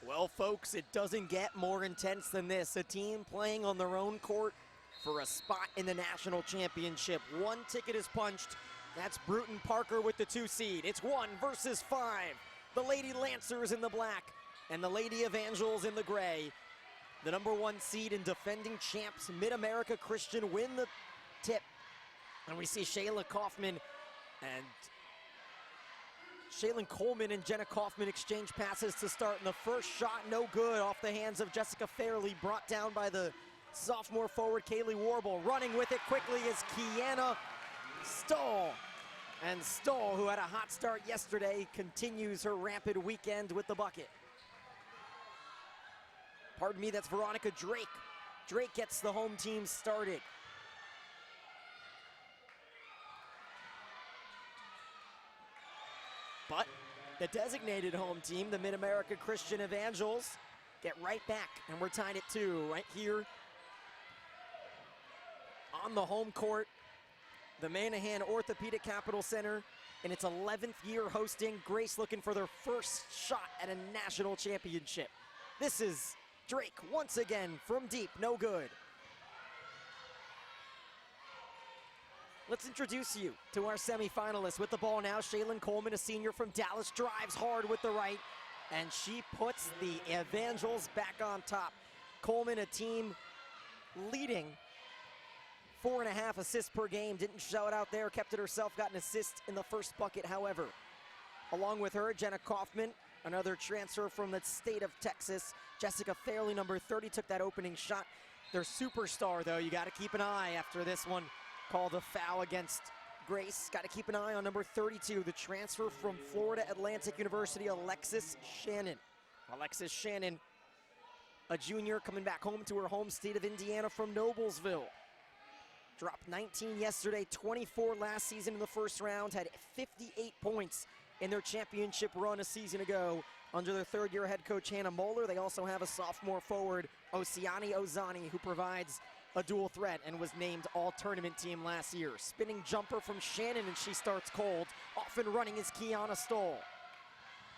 Well, folks, it doesn't get more intense than this. A team playing on their own court for a spot in the national championship. One ticket is punched. That's Bruton Parker with the 2 seed. It's 1 versus 5. The Lady Lancers in the black and the Lady Evangels in the gray. The number 1 seed and defending champs, Mid-America Christian, win the tip. And we see Shaylin Coleman and Jenna Kaufman exchange passes to start. And the first shot, no good, off the hands of Jessica Fairley, brought down by the sophomore forward, Kaylee Warble. Running with it quickly is Kiana Stahl. And Stahl, who had a hot start yesterday, continues her rampant weekend with the bucket. Pardon me, that's Veronica Drake. Drake gets the home team started. But the designated home team, the Mid-America Christian Evangels, get right back, and we're tied at 2 right here on the home court. The Manahan Orthopedic Capital Center in its 11th year hosting. Grace looking for their first shot at a national championship. This is Drake once again from deep, no good. Let's introduce you to our semifinalists. With the ball now, Shaylin Coleman, a senior from Dallas, drives hard with the right, and she puts the Evangels back on top. Coleman, a team leading 4.5 assists per game. Didn't show it out there, kept it herself, got an assist in the first bucket, however. Along with her, Jenna Kaufman, another transfer from the state of Texas. Jessica Fairley, number 30, took that opening shot. Their superstar, though, you got to keep an eye after this one. Called a foul against Grace. Got to keep an eye on number 32, the transfer from Florida Atlantic University, Alexis Shannon. Alexis Shannon, a junior coming back home to her home state of Indiana from Noblesville. Dropped 19 yesterday, 24 last season in the first round, had 58 points in their championship run a season ago under their third-year head coach, Hannah Moeller. They also have a sophomore forward, Osiani Ozani, who provides a dual threat and was named all-tournament team last year. Spinning jumper from Shannon, and she starts cold. Off and running is Kiana Stoll.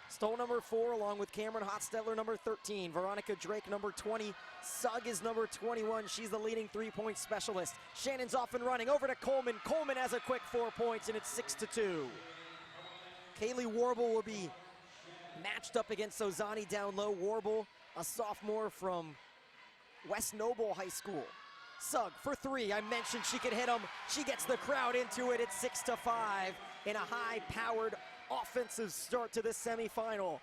Stoll, number 4, along with Cameron Hotstetler, number 13. Veronica Drake, number 20. Sugg is number 21. She's the leading three-point specialist. Shannon's off and running. Over to Coleman. Coleman has a quick 4 points, and it's 6-2. Kaylee Warble will be matched up against Ozani down low. Warble, a sophomore from West Noble High School. Sugg for 3. I mentioned she could hit him. She gets the crowd into it. It's 6-5 in a high-powered offensive start to this semifinal.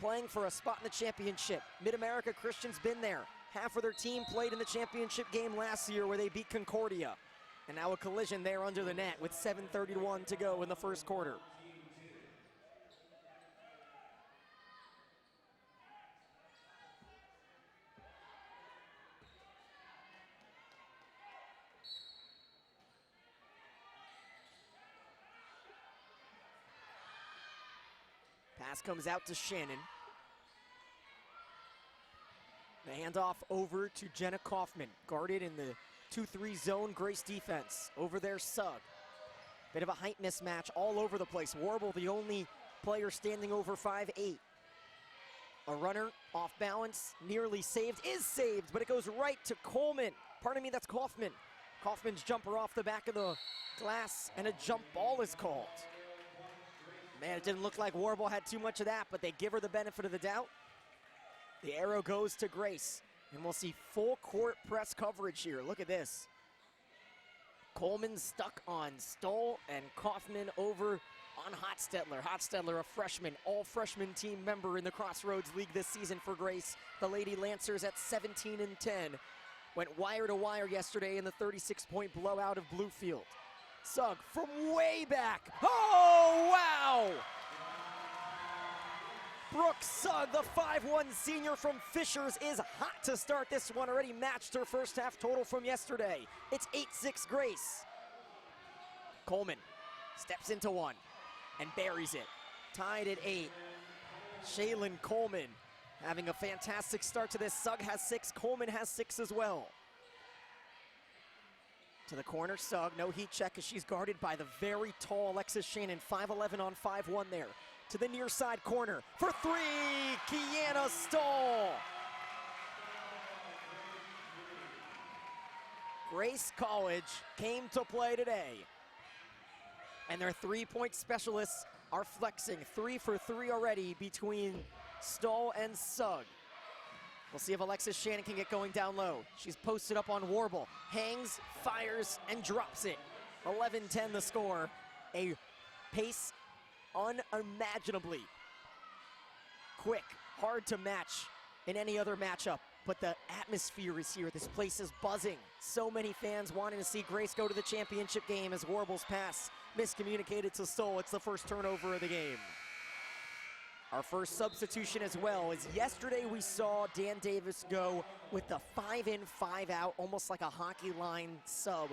Playing for a spot in the championship. Mid-America Christian's been there. Half of their team played in the championship game last year where they beat Concordia. And now a collision there under the net with 7:31 to go in the first quarter. Pass comes out to Shannon. The handoff over to Jenna Kaufman, guarded in the 2-3 zone. Grace defense. Over there, Sugg. Bit of a height mismatch all over the place. Warble, the only player standing over 5'8". A runner off balance, nearly saved, is saved, but it goes right to Coleman. Pardon me, that's Kaufman. Kaufman's jumper off the back of the glass, and a jump ball is called. Man, it didn't look like Warble had too much of that, but they give her the benefit of the doubt. The arrow goes to Grace, and we'll see full court press coverage here. Look at this. Coleman stuck on Stoll, and Kaufman over on Hotstetler. Hotstetler, a freshman, all-freshman team member in the Crossroads League this season for Grace. The Lady Lancers at 17-10. Went wire to wire yesterday in the 36-point blowout of Bluefield. Sugg from way back. Oh, wow! Brooke Sugg, the 5'1" senior from Fishers, is hot to start this one. Already matched her first half total from yesterday. It's 8-6 Grace. Coleman steps into one and buries it. Tied at 8. Shaylin Coleman having a fantastic start to this. Sugg has 6, Coleman has 6 as well. To the corner, Sugg, no heat check as she's guarded by the very tall Alexis Shannon, 5'11" on 5'1" there. to the near side corner. For three, Kiana Stoll. Grace College came to play today. And their three-point specialists are flexing. 3 for 3 already between Stoll and Sugg. We'll see if Alexis Shannon can get going down low. She's posted up on Warble. Hangs, fires, and drops it. 11-10 the score. A pace unimaginably quick, hard to match in any other matchup. But the atmosphere is here. This place is buzzing. So many fans wanting to see Grace go to the championship game as Warble's pass miscommunicated to Stoll. It's the first turnover of the game. Our first substitution as well is yesterday we saw Dan Davis go with the 5-in, 5-out, almost like a hockey line sub.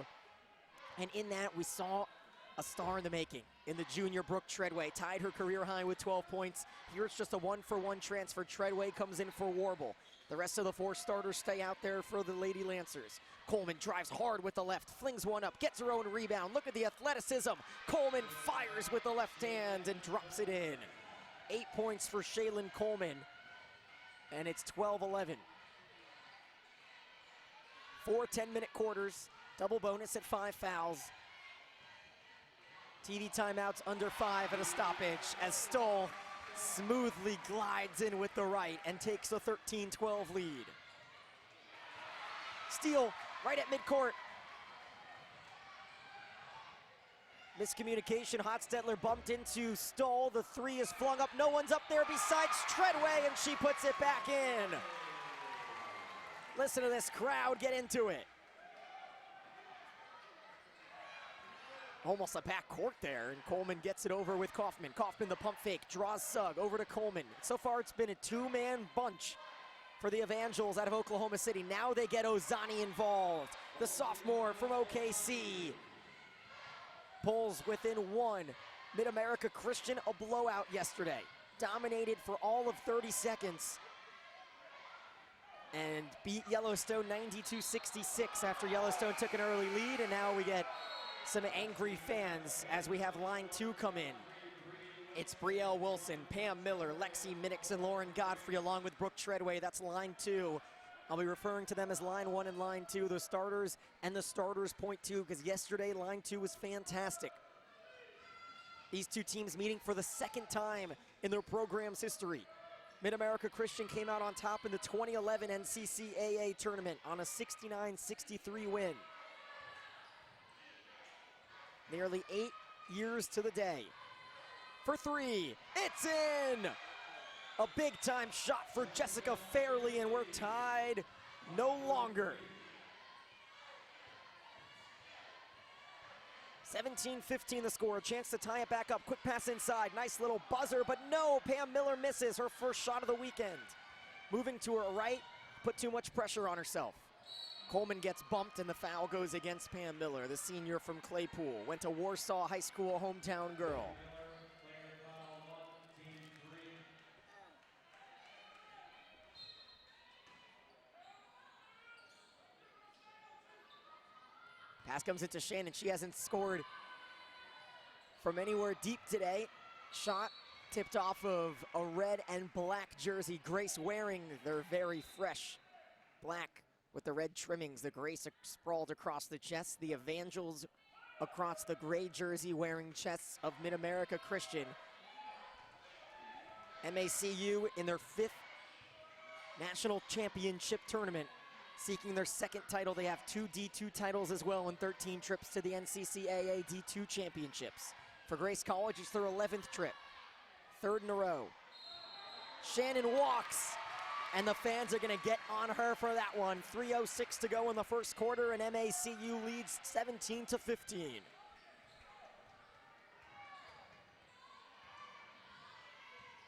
And in that we saw a star in the making in the junior Brooke Treadway. Tied her career high with 12 points. Here it's just a 1-for-1 transfer. Treadway comes in for Warble. The rest of the 4 starters stay out there for the Lady Lancers. Coleman drives hard with the left, flings one up, gets her own rebound. Look at the athleticism. Coleman fires with the left hand and drops it in. 8 points for Shaylin Coleman, and it's 12-11. 4 10-minute quarters, double bonus at 5 fouls. TV timeouts under 5 at a stoppage as Stoll smoothly glides in with the right and takes a 13-12 lead. Steal right at midcourt. Miscommunication, Hotstetler bumped into Stoll. The 3 is flung up, no one's up there besides Treadway, and she puts it back in. Listen to this crowd get into it. Almost a back court there, and Coleman gets it over with Kaufman. Kaufman the pump fake, draws Sugg over to Coleman. So far it's been a 2-man bunch for the Evangels out of Oklahoma City. Now they get Ozani involved. The sophomore from OKC pulls within 1. Mid-America Christian, a blowout yesterday. Dominated for all of 30 seconds and beat Yellowstone 92-66 after Yellowstone took an early lead, and now we get some angry fans as we have line 2 come in. It's Brielle Wilson, Pam Miller, Lexi Minix, and Lauren Godfrey along with Brooke Treadway. That's line 2. I'll be referring to them as line 1 and line 2, the starters and the starters point 2, because yesterday line 2 was fantastic. These two teams meeting for the second time in their program's history. Mid-America Christian came out on top in the 2011 NCCAA tournament on a 69-63 win. Nearly 8 years to the day. For 3, it's in! A big-time shot for Jessica Fairley, and we're tied no longer. 17-15 the score, a chance to tie it back up. Quick pass inside, nice little buzzer, but no, Pam Miller misses her first shot of the weekend. Moving to her right, put too much pressure on herself. Coleman gets bumped and the foul goes against Pam Miller, the senior from Claypool. Went to Warsaw High School, hometown girl. Pass comes into Shannon. She hasn't scored from anywhere deep today. Shot tipped off of a red and black jersey. Grace wearing their very fresh black with the red trimmings. The Grace sprawled across the chest. The Evangels across the gray jersey wearing chests of Mid-America Christian. MACU in their 5th national championship tournament, seeking their 2nd title. They have 2 D2 titles as well and 13 trips to the NCCAA D2 championships. For Grace College, it's their 11th trip, 3rd in a row. Shannon walks, and the fans are gonna get on her for that one. 3:06 to go in the first quarter, and MACU leads 17-15.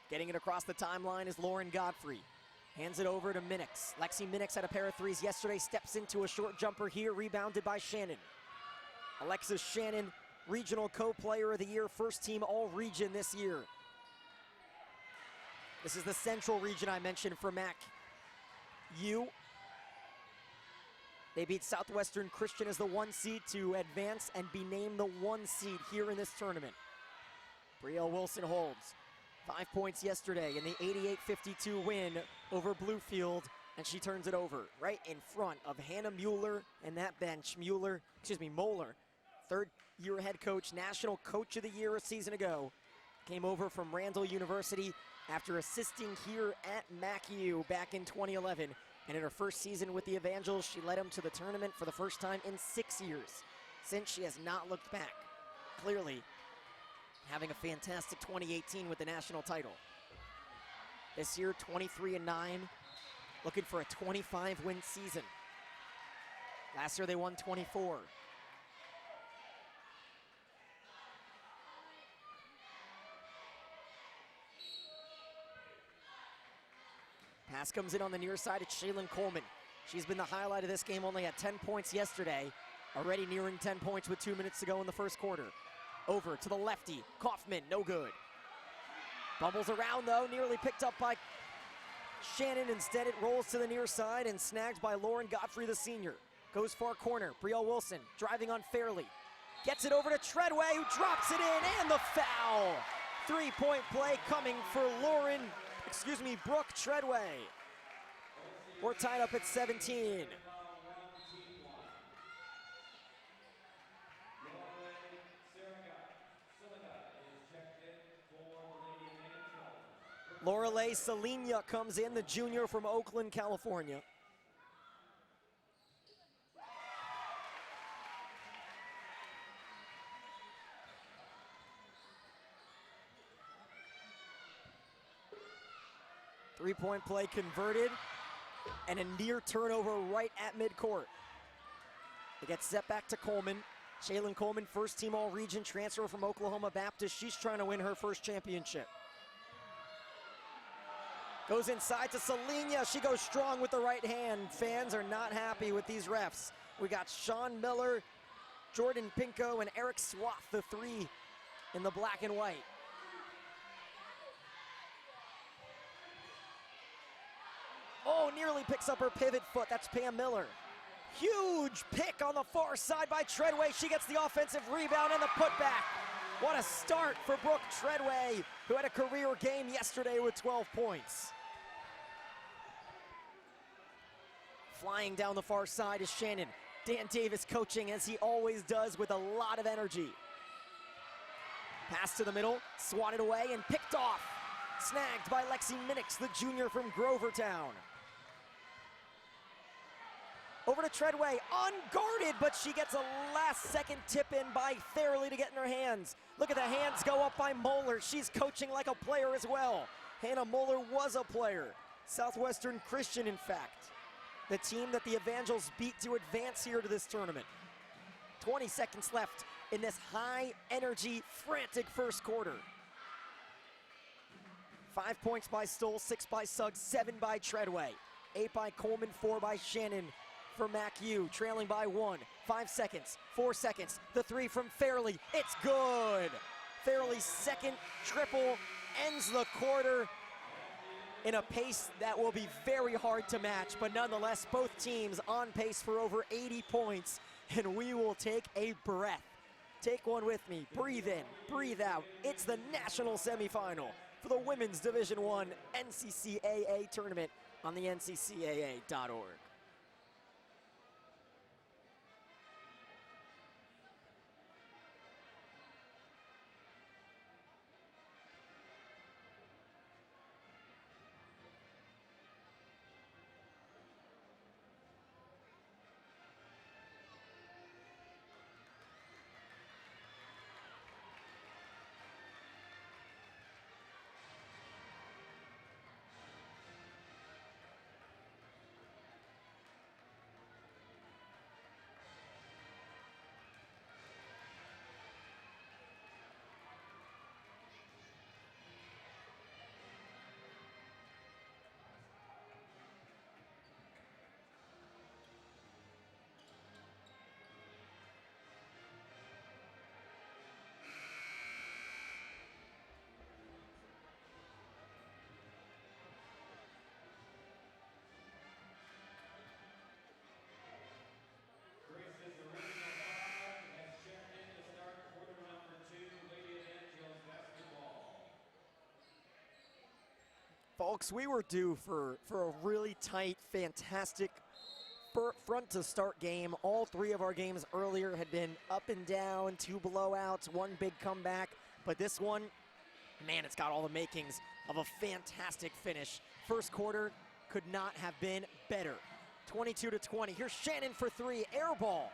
Getting it across the timeline is Lauren Godfrey. Hands it over to Minix. Lexi Minix had a pair of 3s yesterday, steps into a short jumper here, rebounded by Shannon. Alexis Shannon, Regional Co-Player of the Year, first team All-Region this year. This is the Central Region I mentioned for MAC U. They beat Southwestern Christian as the 1 seed to advance and be named the 1 seed here in this tournament. Brielle Wilson holds. 5 points yesterday in the 88-52 win over Bluefield, and she turns it over right in front of Hannah Mueller and that bench. Moeller, third-year head coach, National Coach of the Year a season ago. Came over from Randall University after assisting here at MacU back in 2011. And in her first season with the Evangels, she led them to the tournament for the first time in 6 years. Since, she has not looked back. Clearly, having a fantastic 2018 with the national title. This year, 23-9, looking for a 25-win season. Last year, they won 24. Pass comes in on the near side. It's Shaylin Coleman. She's been the highlight of this game, only had 10 points yesterday. Already nearing 10 points with 2 minutes to go in the first quarter. Over to the lefty, Kaufman, no good. Bumbles around though, nearly picked up by Shannon. Instead it rolls to the near side and snagged by Lauren Godfrey, the senior. Goes far corner, Brielle Wilson driving unfairly. Gets it over to Treadway, who drops it in, and the foul. 3-point play coming for Brooke Treadway. We're tied up at 17. Lorelei Salinia comes in, the junior from Oakland, California. Three-point play converted, and a near turnover right at midcourt. It gets set back to Coleman. Shaylin Coleman, first-team All-Region transfer from Oklahoma Baptist. She's trying to win her first championship. Goes inside to Salinia. She goes strong with the right hand. Fans are not happy with these refs. We got Sean Miller, Jordan Pinko, and Eric Swath, the three in the black and white. Oh, nearly picks up her pivot foot. That's Pam Miller. Huge pick on the far side by Treadway. She gets the offensive rebound and the putback. What a start for Brooke Treadway, who had a career game yesterday with 12 points. Flying down the far side is Shannon. Dan Davis coaching as he always does with a lot of energy. Pass to the middle, swatted away and picked off. Snagged by Lexi Minix, the junior from Grovertown. Over to Treadway, unguarded, but she gets a last-second tip-in by Fairley to get in her hands. Look at the hands go up by Moeller. She's coaching like a player as well. Hannah Moeller was a player. Southwestern Christian, in fact. The team that the Evangels beat to advance here to this tournament. 20 seconds left in this high-energy, frantic first quarter. 5 points by Stoll, 6 by Suggs, 7 by Treadway. 8 by Coleman, 4 by Shannon for MacU, trailing by 1. 5 seconds, 4 seconds, the three from Fairley, it's good! Fairley's second triple ends the quarter in a pace that will be very hard to match, but nonetheless, both teams on pace for over 80 points, and we will take a breath. Take one with me, breathe in, breathe out. It's the national semifinal for the Women's Division I NCCAA tournament on the nccaa.org. Folks, we were due for a really tight, fantastic front to start game. All three of our games earlier had been up and down, 2 blowouts, 1 big comeback. But this one, man, it's got all the makings of a fantastic finish. First quarter could not have been better. 22-20. Here's Shannon for 3, air ball.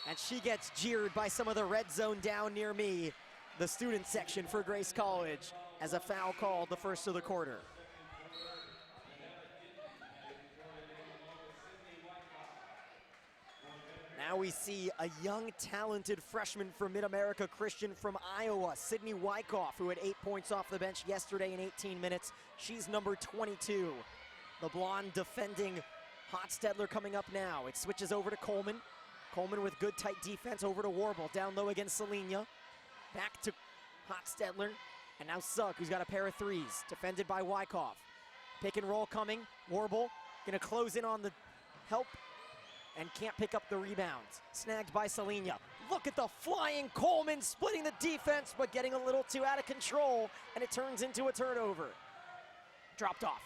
And she gets jeered by some of the red zone down near me, the student section for Grace College, as a foul called the first of the quarter. Now we see a young, talented freshman from Mid-America Christian from Iowa, Sydney Wyckoff, who had 8 points off the bench yesterday in 18 minutes. She's number 22. The blonde defending Hostetler coming up now. It switches over to Coleman. Coleman with good tight defense over to Warble. Down low against Selenia. Back to Hostetler. And now Sugg, who's got a pair of threes. Defended by Wyckoff. Pick and roll coming. Warble gonna close in on the help and can't pick up the rebounds. Snagged by Selenia. Look at the flying Coleman splitting the defense, but getting a little too out of control, and it turns into a turnover. Dropped off.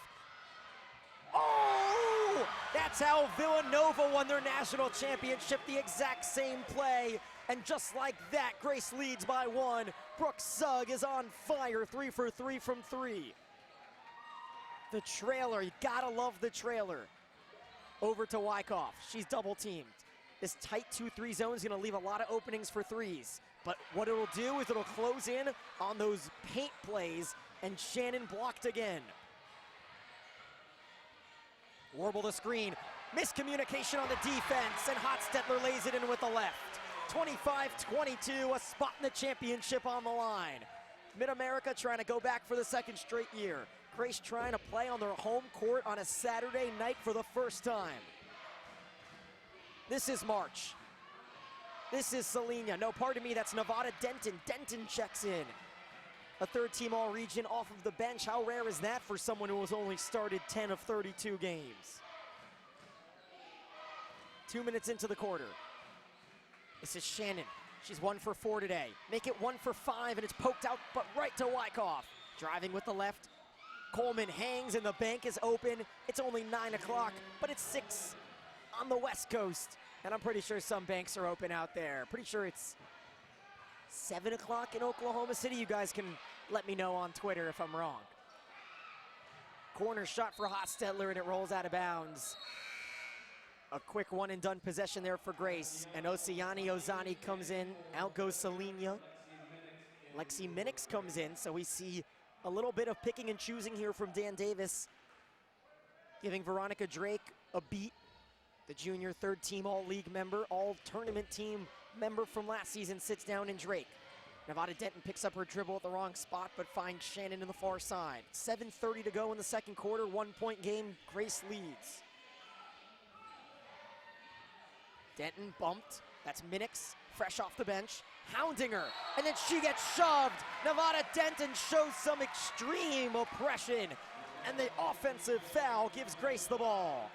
Oh! That's how Villanova won their national championship, the exact same play. And just like that, Grace leads by 1. Brooke Sugg is on fire, 3 for 3 from 3. The trailer, you gotta love the trailer. Over to Wyckoff, she's double teamed. This tight 2-3 zone is gonna leave a lot of openings for threes. But what it'll do is it'll close in on those paint plays, and Shannon blocked again. Warble the screen, miscommunication on the defense, and Hostetler lays it in with the left. 25-22, a spot in the championship on the line. Mid-America trying to go back for the second straight year. Grace trying to play on their home court on a Saturday night for the first time. This is March. This is Selenia. No, pardon me, that's Nevada Denton. Denton checks in. A third-team All-Region off of the bench. How rare is that for someone who has only started 10 of 32 games? 2 minutes into the quarter. This is Shannon. She's 1 for 4 today. Make it 1 for 5, and it's poked out, but right to Wyckoff. Driving with the left. Coleman hangs, and the bank is open. It's only 9 o'clock, but it's 6 on the West Coast. And I'm pretty sure some banks are open out there. Pretty sure it's 7 o'clock in Oklahoma City. You guys can let me know on Twitter if I'm wrong. Corner shot for Hostetler, and it rolls out of bounds. A quick one and done possession there for Grace. And Oceani Ozani comes in. Out goes Selenia. Lexi Minix comes in, so we see a little bit of picking and choosing here from Dan Davis, giving Veronica Drake a beat. The junior third-team All-League member, All-Tournament team member from last season sits down in Drake. Nevada Denton picks up her dribble at the wrong spot, but finds Shannon in the far side. 7:30 to go in the second quarter, 1-point game, Grace leads. Denton bumped, that's Minix, fresh off the bench, hounding her, and then she gets shoved. Nevada Denton shows some extreme oppression, and the offensive foul gives Grace the ball.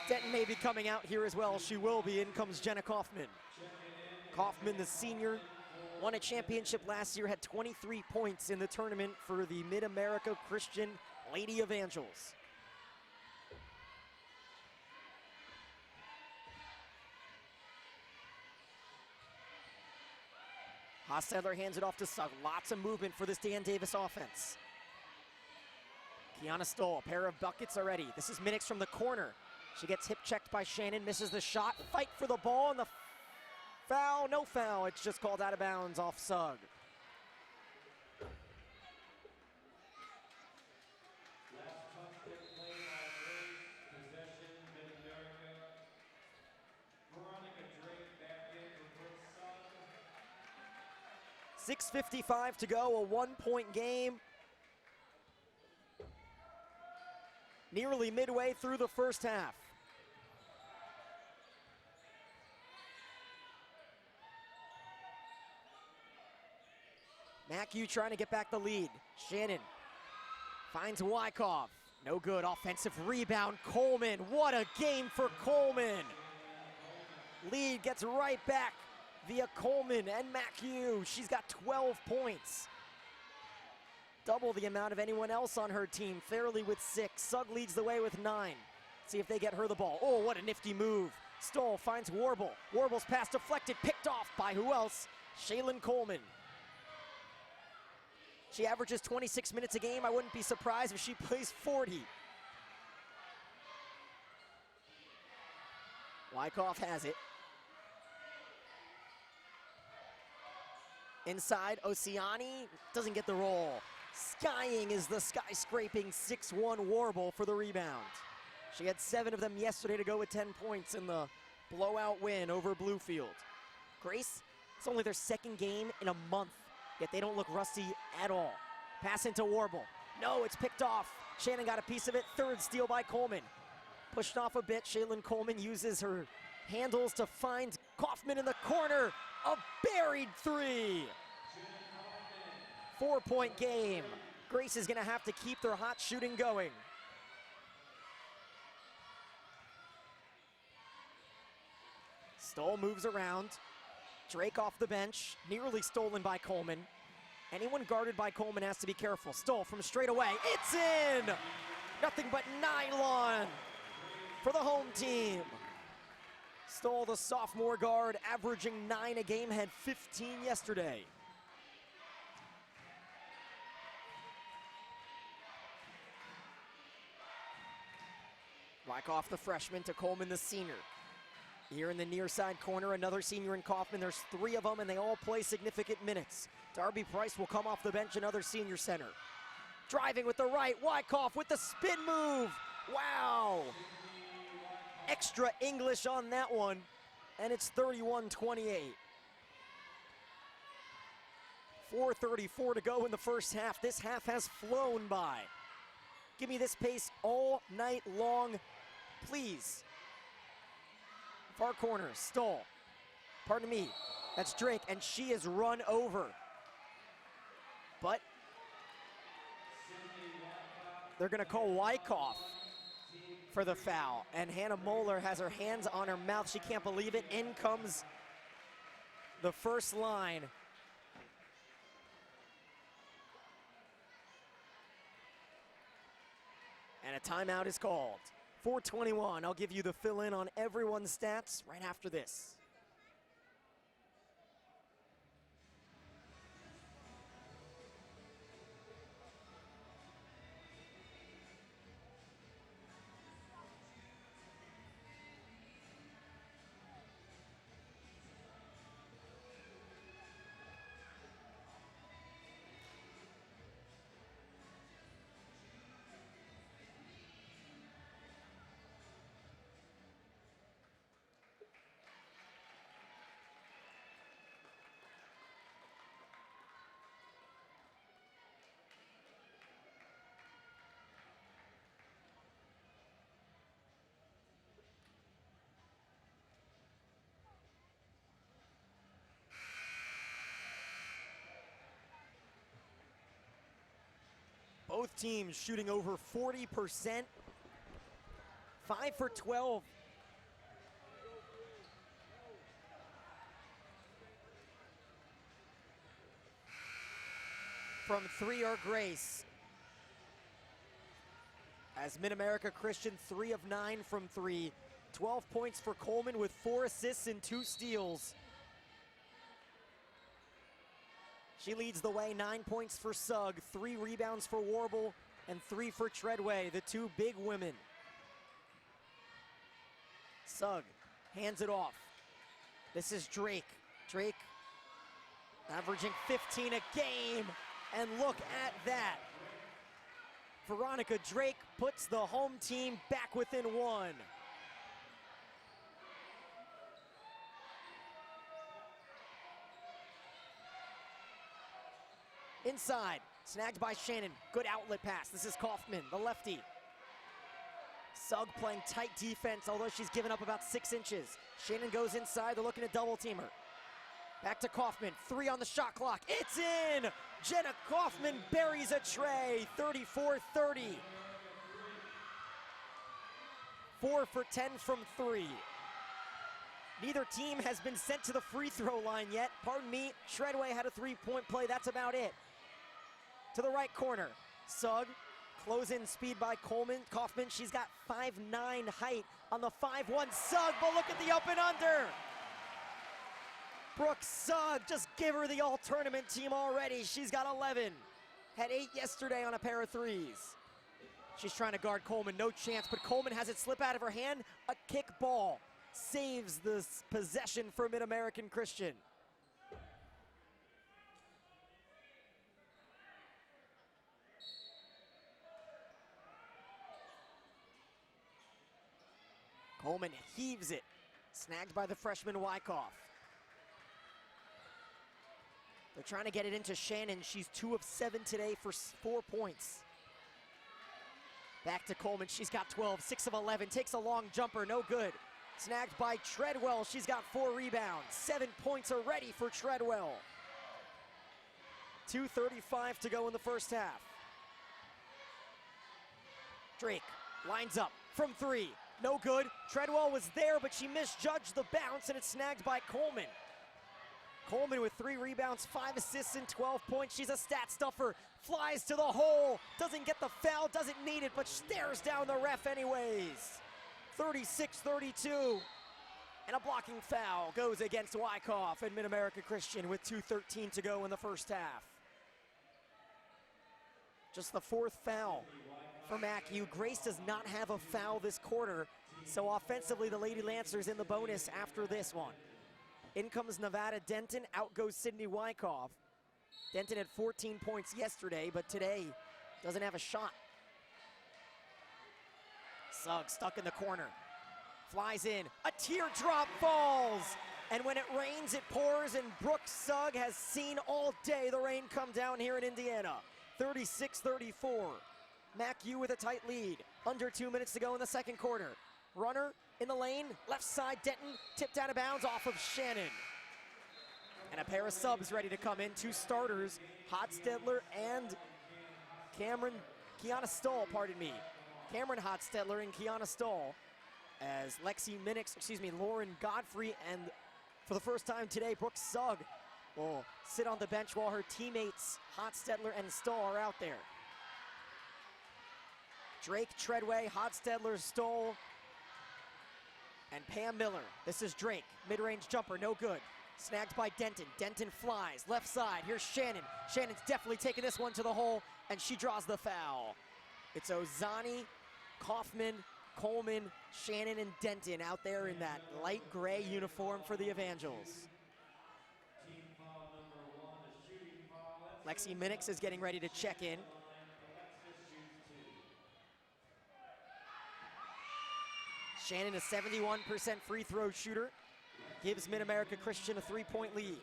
Denton may be coming out here as well. She will be. In comes Jenna Kaufman. Kaufman, the senior, won a championship last year, had 23 points in the tournament for the Mid-America Christian Lady Evangels. Hostetler hands it off to Sugg. Lots of movement for this Dan Davis offense. Kiana Stoll, a pair of buckets already. This is Minix from the corner. She gets hip checked by Shannon, misses the shot. Fight for the ball, and the foul, no foul. It's just called out of bounds off Sugg. Last touch play by Grace, possession, Mid-America. Veronica Drake back in for Brooke Sugg. 6:55 to go, a 1-point game. Nearly midway through the first half. Mackey trying to get back the lead. Shannon finds Wyckoff. No good. Offensive rebound. Coleman. What a game for Coleman. Lead gets right back via Coleman and Mackey. She's got 12 points. double the amount of anyone else on her team. Fairley with 6. Sugg leads the way with 9. See if they get her the ball. Oh, what a nifty move. Stoll finds Warble. Warble's pass deflected, picked off by who else? Shaylin Coleman. She averages 26 minutes a game. I wouldn't be surprised if she plays 40. Wyckoff has it. Inside, Oceani doesn't get the roll. Skying is the skyscraping 6'1" Warble for the rebound. She had 7 of them yesterday to go with 10 points in the blowout win over Bluefield. Grace, it's only their 2nd game in a month, yet they don't look rusty at all. Pass into Warble. No, it's picked off. Shannon got a piece of it. 3rd steal by Coleman. Pushed off a bit. Shaylin Coleman uses her handles to find Kaufman in the corner. A buried 3. 4-point game. Grace is going to have to keep their hot shooting going. Stoll moves around. Drake off the bench, nearly stolen by Coleman. Anyone guarded by Coleman has to be careful. Stoll from straight away. It's in! Nothing but nylon for the home team. Stoll, the sophomore guard, averaging 9 a game, had 15 yesterday. Wyckoff, the freshman, to Coleman, the senior. Here in the near side corner, another senior in Kaufman. There's 3 of them, and they all play significant minutes. Darby Price will come off the bench, another senior center. Driving with the right, Wyckoff with the spin move. Wow. Extra English on that one, and it's 31-28. 4:34 to go in the first half. This half has flown by. Give me this pace all night long, please. Far corner, Stoll. Pardon me, that's Drake, and she is run over. But they're gonna call Wyckoff for the foul, and Hannah Moeller has her hands on her mouth. She can't believe it. In comes the first line. And a timeout is called. 4:21, I'll give you the fill-in on everyone's stats right after this. Both teams shooting over 40%. 5 for 12. From 3 are Grace. As Mid-America Christian, 3 of 9 from 3. 12 points for Coleman with 4 assists and 2 steals. She leads the way, 9 points for Sugg, 3 rebounds for Warble, and 3 for Treadway, the 2 big women. Sugg hands it off. This is Drake. Drake averaging 15 a game, and look at that. Veronica Drake puts the home team back within 1. Inside, snagged by Shannon. Good outlet pass. This is Kaufman, the lefty. Sugg playing tight defense, although she's given up about 6 inches. Shannon goes inside. They're looking to double team her. Back to Kaufman. 3 on the shot clock. It's in! Jenna Kaufman buries a tray. 34-30. 4 for 10 from 3. Neither team has been sent to the free throw line yet. Pardon me, Treadway had a 3-point play. That's about it. to the right corner. Sugg, close-in speed by Kaufman. She's got 5'9" height on the 5'1" Sugg, but look at the up and under. Brooke Sugg, just give her the all-tournament team already. She's got 11. Had 8 yesterday on a pair of threes. She's trying to guard Coleman, no chance, but Coleman has it slip out of her hand. A kick ball saves this possession for Mid-American Christian. Coleman heaves it, snagged by the freshman Wyckoff. They're trying to get it into Shannon. She's 2 of 7 today for 4 points. Back to Coleman, she's got 12, 6 of 11, takes a long jumper, no good. Snagged by Treadwell, she's got 4 rebounds, 7 points already for Treadwell. 2:35 to go in the first half. Drake lines up from 3, no good. Treadwell was there, but she misjudged the bounce, and it's snagged by Coleman. Coleman with 3 rebounds, 5 assists, and 12 points. She's a stat stuffer, flies to the hole, doesn't get the foul, doesn't need it, but stares down the ref anyways. 36-32, and a blocking foul goes against Wyckoff and Mid-America Christian with 2:13 to go in the first half. Just the 4th foul for MacU. Grace does not have a foul this quarter, so offensively the Lady Lancers in the bonus after this one. In comes Nevada Denton, out goes Sydney Wyckoff. Denton had 14 points yesterday, but today doesn't have a shot. Sugg stuck in the corner, flies in, a teardrop falls, and when it rains, it pours, and Brooke Sugg has seen all day the rain come down here in Indiana. 36-34. MacU with a tight lead. Under 2 minutes to go in the second quarter. Runner in the lane, left side, Denton, tipped out of bounds off of Shannon. And a pair of subs ready to come in, 2 starters, Hotstetler and Kiana Stoll, pardon me. Cameron Hotstetler and Kiana Stoll, as Lauren Godfrey, and for the first time today, Brooke Sugg will sit on the bench while her teammates, Hotstetler and Stoll, are out there. Drake, Treadway, Hotstetler, Stoll, and Pam Miller. This is Drake, mid-range jumper, no good. Snagged by Denton. Denton flies, left side, here's Shannon. Shannon's definitely taking this one to the hole, and she draws the foul. It's Ozani, Kaufman, Coleman, Shannon, and Denton out there in that light gray uniform for the Evangels. Team foul number 1, a shooting foul. Lexi Minix is getting ready to check in. Alexis shoots 2. Shannon, a 71% free throw shooter, gives Mid-America Christian a 3-point lead.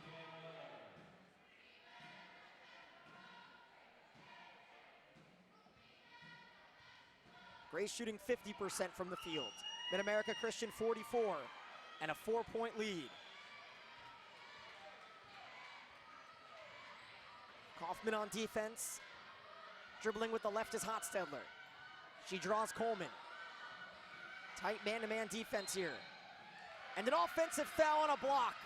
Grace shooting 50% from the field. Mid-America Christian 44, and a 4-point lead. Kaufman on defense. Dribbling with the left is Hotstetler. She draws Coleman. Tight man-to-man defense here. And an offensive foul on a block.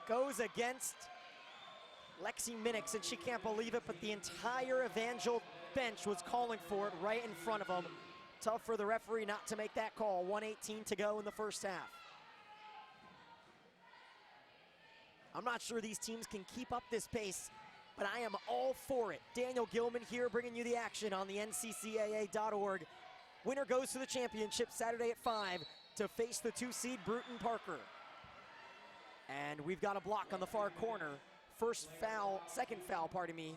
Goes against Lexi Minix, and she can't believe it, but the entire Evangel bench was calling for it right in front of them. Tough for the referee not to make that call. 1:18 to go in the first half. I'm not sure these teams can keep up this pace, but I am all for it. Daniel Gilman here bringing you the action on the nccaa.org. Winner goes to the championship Saturday at 5 to face the 2-seed Bruton Parker. And we've got a block on the far corner. Second foul, pardon me.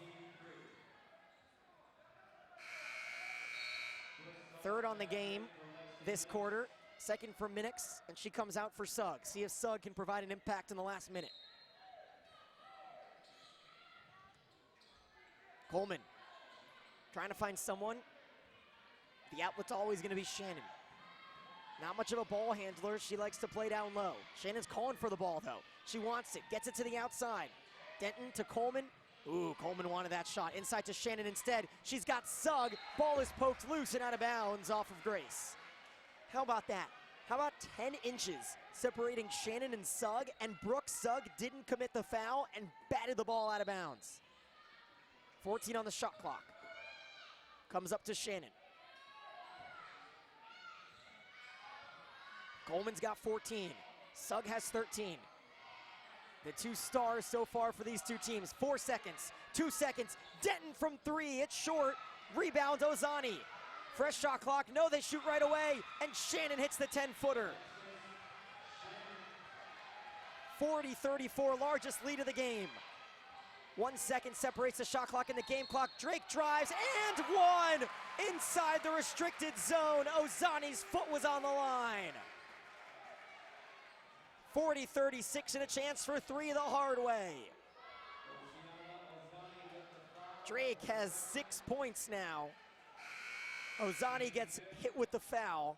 Third on the game this quarter. Second for Minix, and she comes out for Sugg. See if Sugg can provide an impact in the last minute. Coleman trying to find someone. The outlet's always going to be Shannon. Not much of a ball handler. She likes to play down low. Shannon's calling for the ball, though. She wants it. Gets it to the outside. Denton to Coleman. Ooh, Coleman wanted that shot. Inside to Shannon instead. She's got Sugg. Ball is poked loose and out of bounds off of Grace. How about that? How about 10 inches separating Shannon and Sugg, and Brooke Sugg didn't commit the foul and batted the ball out of bounds. 14 on the shot clock. Comes up to Shannon. Coleman's got 14. Sugg has 13. The two stars so far for these two teams. 4 seconds, 2 seconds. Denton from 3, it's short. Rebound Ozani. Fresh shot clock, no, they shoot right away, and Shannon hits the 10-footer. 40-34, largest lead of the game. 1 second separates the shot clock and the game clock. Drake drives and one! Inside the restricted zone, Ozani's foot was on the line. 40-36 and a chance for 3 the hard way. Drake has 6 points now. Ozani gets hit with the foul,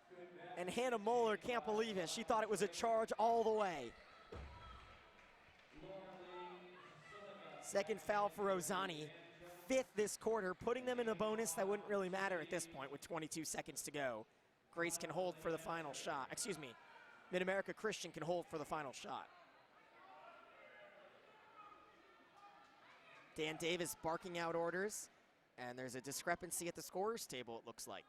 and Hannah Moeller can't believe it. She thought it was a charge all the way. Second foul for Ozani, 5th this quarter, putting them in a bonus that wouldn't really matter at this point with 22 seconds to go. Grace can hold for the final shot. Excuse me, Mid-America Christian can hold for the final shot. Dan Davis barking out orders, and there's a discrepancy at the scorer's table, it looks like.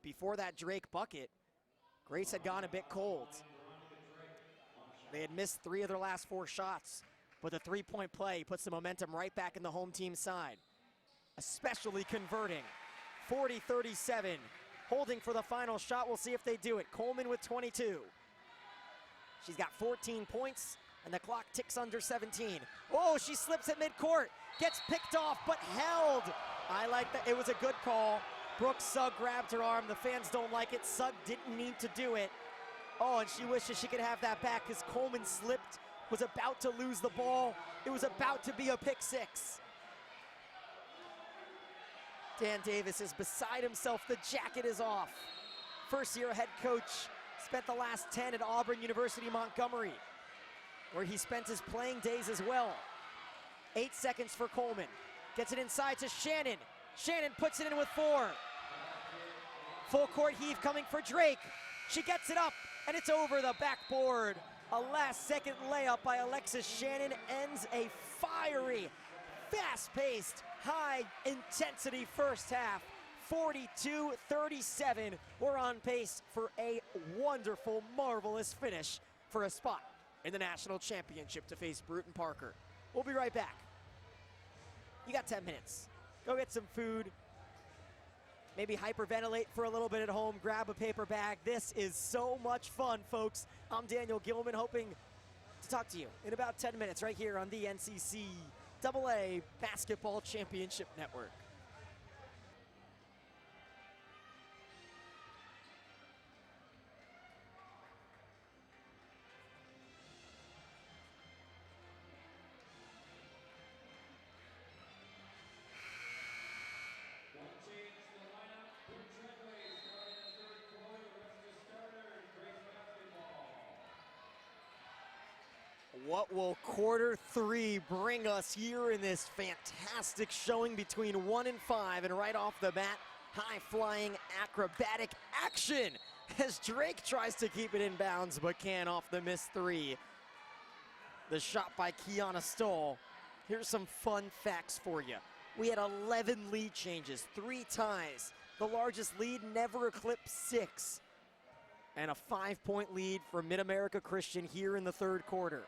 Before that Drake bucket, Grace had gone a bit cold. They had missed 3 of their last 4 shots, but the 3-point play puts the momentum right back in the home team side, especially converting. 40-37, holding for the final shot. We'll see if they do it. Coleman with 22. She's got 14 points, and the clock ticks under 17. Oh, she slips at midcourt, gets picked off, but held. I like that. It was a good call. Brooks Sugg grabbed her arm. The fans don't like it. Sugg didn't need to do it. Oh, and she wishes she could have that back because Coleman slipped, was about to lose the ball. It was about to be a pick 6. Dan Davis is beside himself. The jacket is off. First-year head coach, spent the last 10 at Auburn University Montgomery, where he spent his playing days as well. 8 seconds for Coleman. Gets it inside to Shannon. Shannon puts it in with 4. Full court heave coming for Drake. She gets it up, and it's over the backboard. A last-second layup by Alexis Shannon ends a fiery, fast-paced, high-intensity first half. 42-37. We're on pace for a wonderful, marvelous finish for a spot in the national championship to face Bruton Parker. We'll be right back. You got 10 minutes. Go get some food. Maybe hyperventilate for a little bit at home. Grab a paper bag. This is so much fun, folks. I'm Daniel Gilman, hoping to talk to you in about 10 minutes right here on the NCCAA Basketball Championship Network. What will quarter 3 bring us here in this fantastic showing between 1 and 5? And right off the bat, high-flying acrobatic action as Drake tries to keep it in bounds but can't off the missed 3. The shot by Kiana Stoll. Here's some fun facts for you. We had 11 lead changes, 3 ties. The largest lead never eclipsed 6. And a 5-point lead for Mid-America Christian here in the third quarter.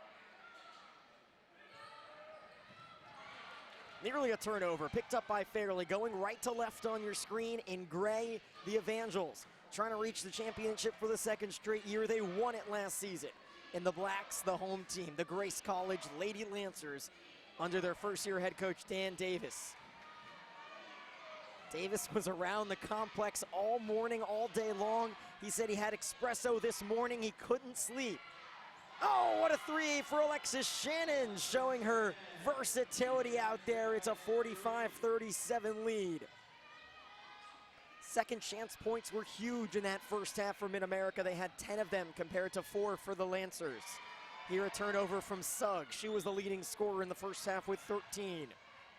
Nearly a turnover, picked up by Fairley, going right to left on your screen in gray, the Evangels. Trying to reach the championship for the 2nd straight year. They won it last season. In the blacks, the home team, the Grace College Lady Lancers, under their first-year head coach, Dan Davis. Davis was around the complex all morning, all day long. He said he had espresso this morning. He couldn't sleep. Oh, what a 3 for Alexis Shannon, showing her versatility out there. It's a 45-37 lead. Second chance points were huge in that first half for Mid-America. They had 10 of them compared to 4 for the Lancers. Here a turnover from Sugg. She was the leading scorer in the first half with 13.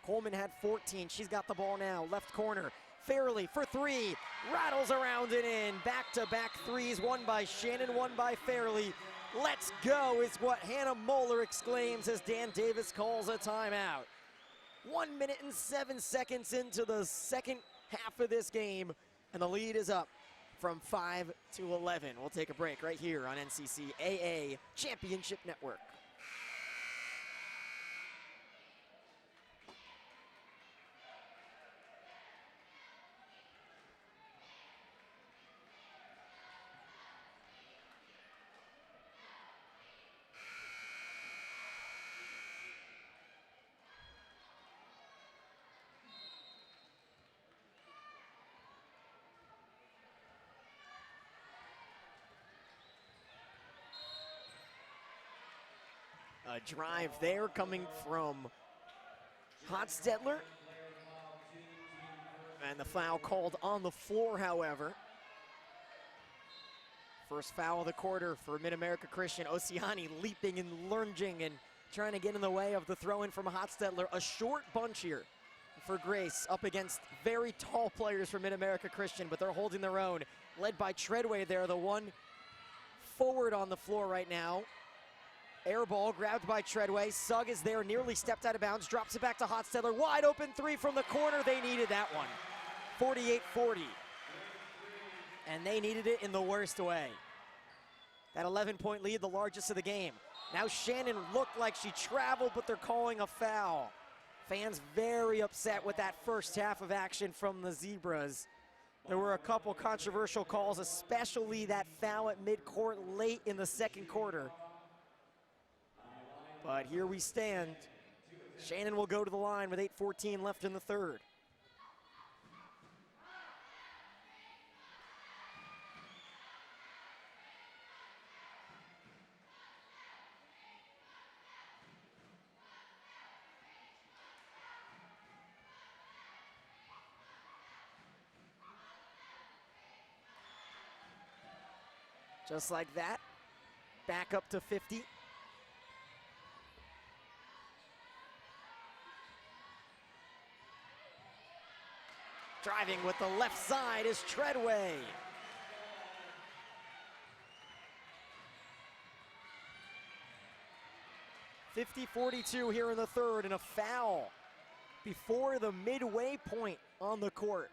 Coleman had 14. She's got the ball now. Left corner. Fairley for 3. Rattles around and in. Back-to-back threes. One by Shannon, one by Fairley. Let's go is what Hannah Moeller exclaims as Dan Davis calls a timeout. 1 minute and 7 seconds into the second half of this game, and the lead is up from 5 to 11. We'll take a break right here on NCCAA Championship Network. A drive there coming from Hotstetler. And the foul called on the floor, however. First foul of the quarter for Mid-America Christian. Oceani leaping and lunging and trying to get in the way of the throw-in from Hotstetler. A short bunch here for Grace up against very tall players from Mid-America Christian, but they're holding their own. Led by Treadway there, the one forward on the floor right now. Air ball grabbed by Treadway. Sugg is there, nearly stepped out of bounds, drops it back to Hotstetler. Wide open three from the corner. They needed that one. 48-40. And they needed it in the worst way. That 11-point lead, the largest of the game. Now Shannon looked like she traveled, but they're calling a foul. Fans very upset with that first half of action from the Zebras. There were a couple controversial calls, especially that foul at midcourt late in the second quarter. But here we stand. Shannon will go to the line with 8:14 left in the third. Just like that, back up to 50. Driving with the left side is Treadway. .50-42 here in the third, and a foul before the midway point on the court.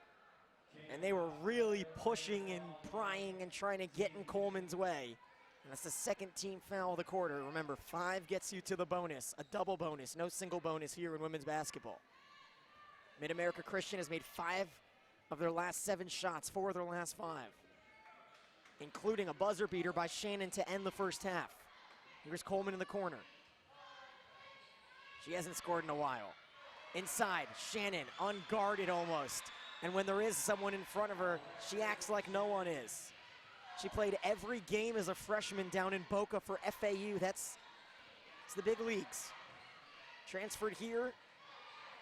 And they were really pushing and prying and trying to get in Coleman's way. And that's the second team foul of the quarter. Remember, 5 gets you to the bonus, a double bonus, no single bonus here in women's basketball. Mid-America Christian has made 5 of their last 7 shots, 4 of their last 5, including a buzzer beater by Shannon to end the first half. Here's Coleman in the corner. She hasn't scored in a while. Inside, Shannon, unguarded almost. And when there is someone in front of her, she acts like no one is. She played every game as a freshman down in Boca for FAU. It's the big leagues. Transferred here,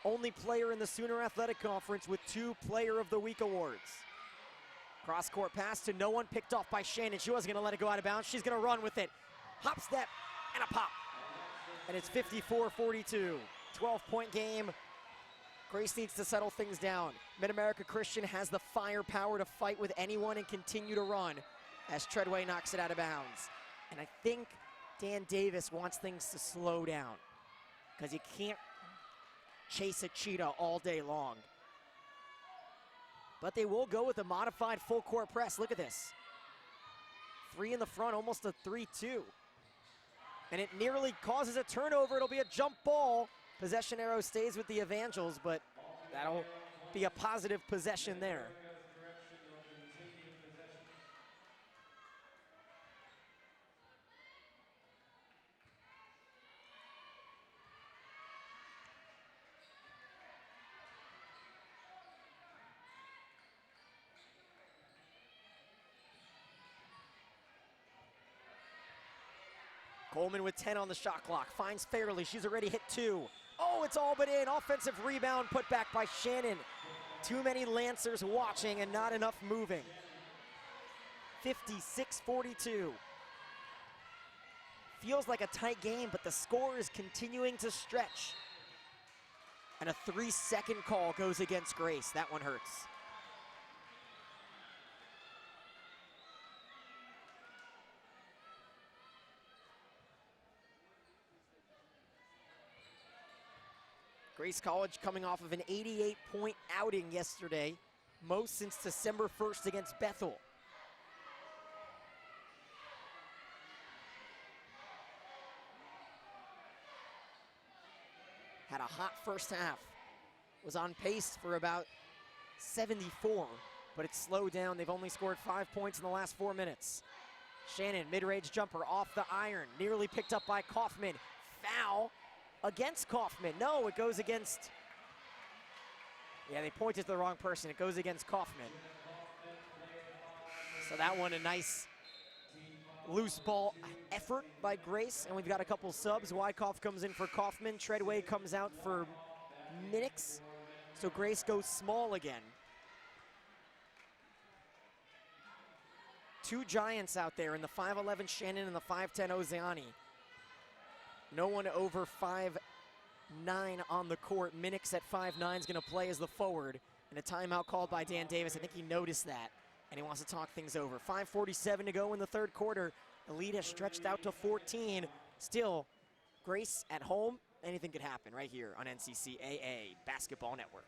only player in the Sooner Athletic Conference with 2 Player of the Week awards. Cross-court pass to no one, picked off by Shannon. She wasn't gonna let it go out of bounds. She's gonna run with it. Hop step and a pop. And it's 54-42, 12-point game. Grace needs to settle things down. Mid-America Christian has the firepower to fight with anyone and continue to run as Treadway knocks it out of bounds. And I think Dan Davis wants things to slow down because you can't chase a cheetah all day long. But they will go with a modified full court press. Look at this. 3 in the front, almost a 3-2. And it nearly causes a turnover. It'll be a jump ball. Possession arrow stays with the Evangels, but that'll be a positive possession there. Coleman with 10 on the shot clock, finds Fairley, she's already hit 2. Oh, it's all but in, offensive rebound put back by Shannon. Too many Lancers watching and not enough moving. 56-42. Feels like a tight game, but the score is continuing to stretch. And a 3-second call goes against Grace. That one hurts. Grace College coming off of an 88-point outing yesterday, most since December 1st against Bethel. Had a hot first half. Was on pace for about 74, but it slowed down. They've only scored 5 points in the last 4 minutes. Shannon, mid-range jumper off the iron, nearly picked up by Kaufman. Foul against Kaufman. No, it goes against, yeah, they pointed to the wrong person. It goes against Kaufman. So that one, a nice loose ball effort by Grace, and we've got a couple subs. Wyckoff comes in for Kaufman. Treadway comes out for Minix. So Grace goes small again. Two giants out there in the 5'11" Shannon and the 5'10" Ozeani. No one over 5'9" on the court. Minix at 5'9" is going to play as the forward. And a timeout called by Dan Davis. I think he noticed that, and he wants to talk things over. 5:47 to go in the third quarter. The lead has stretched out to 14. Still, Grace at home, anything could happen right here on NCCAA Basketball Network.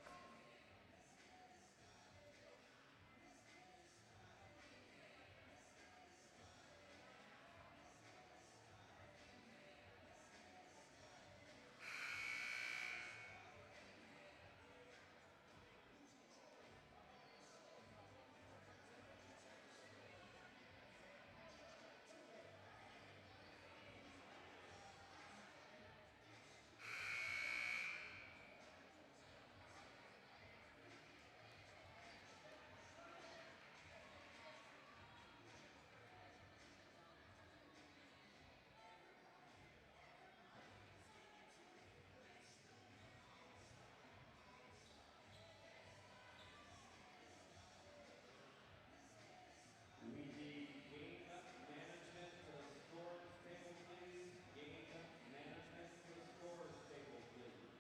We need game management to the scores table, please. Game management to the scores table, please.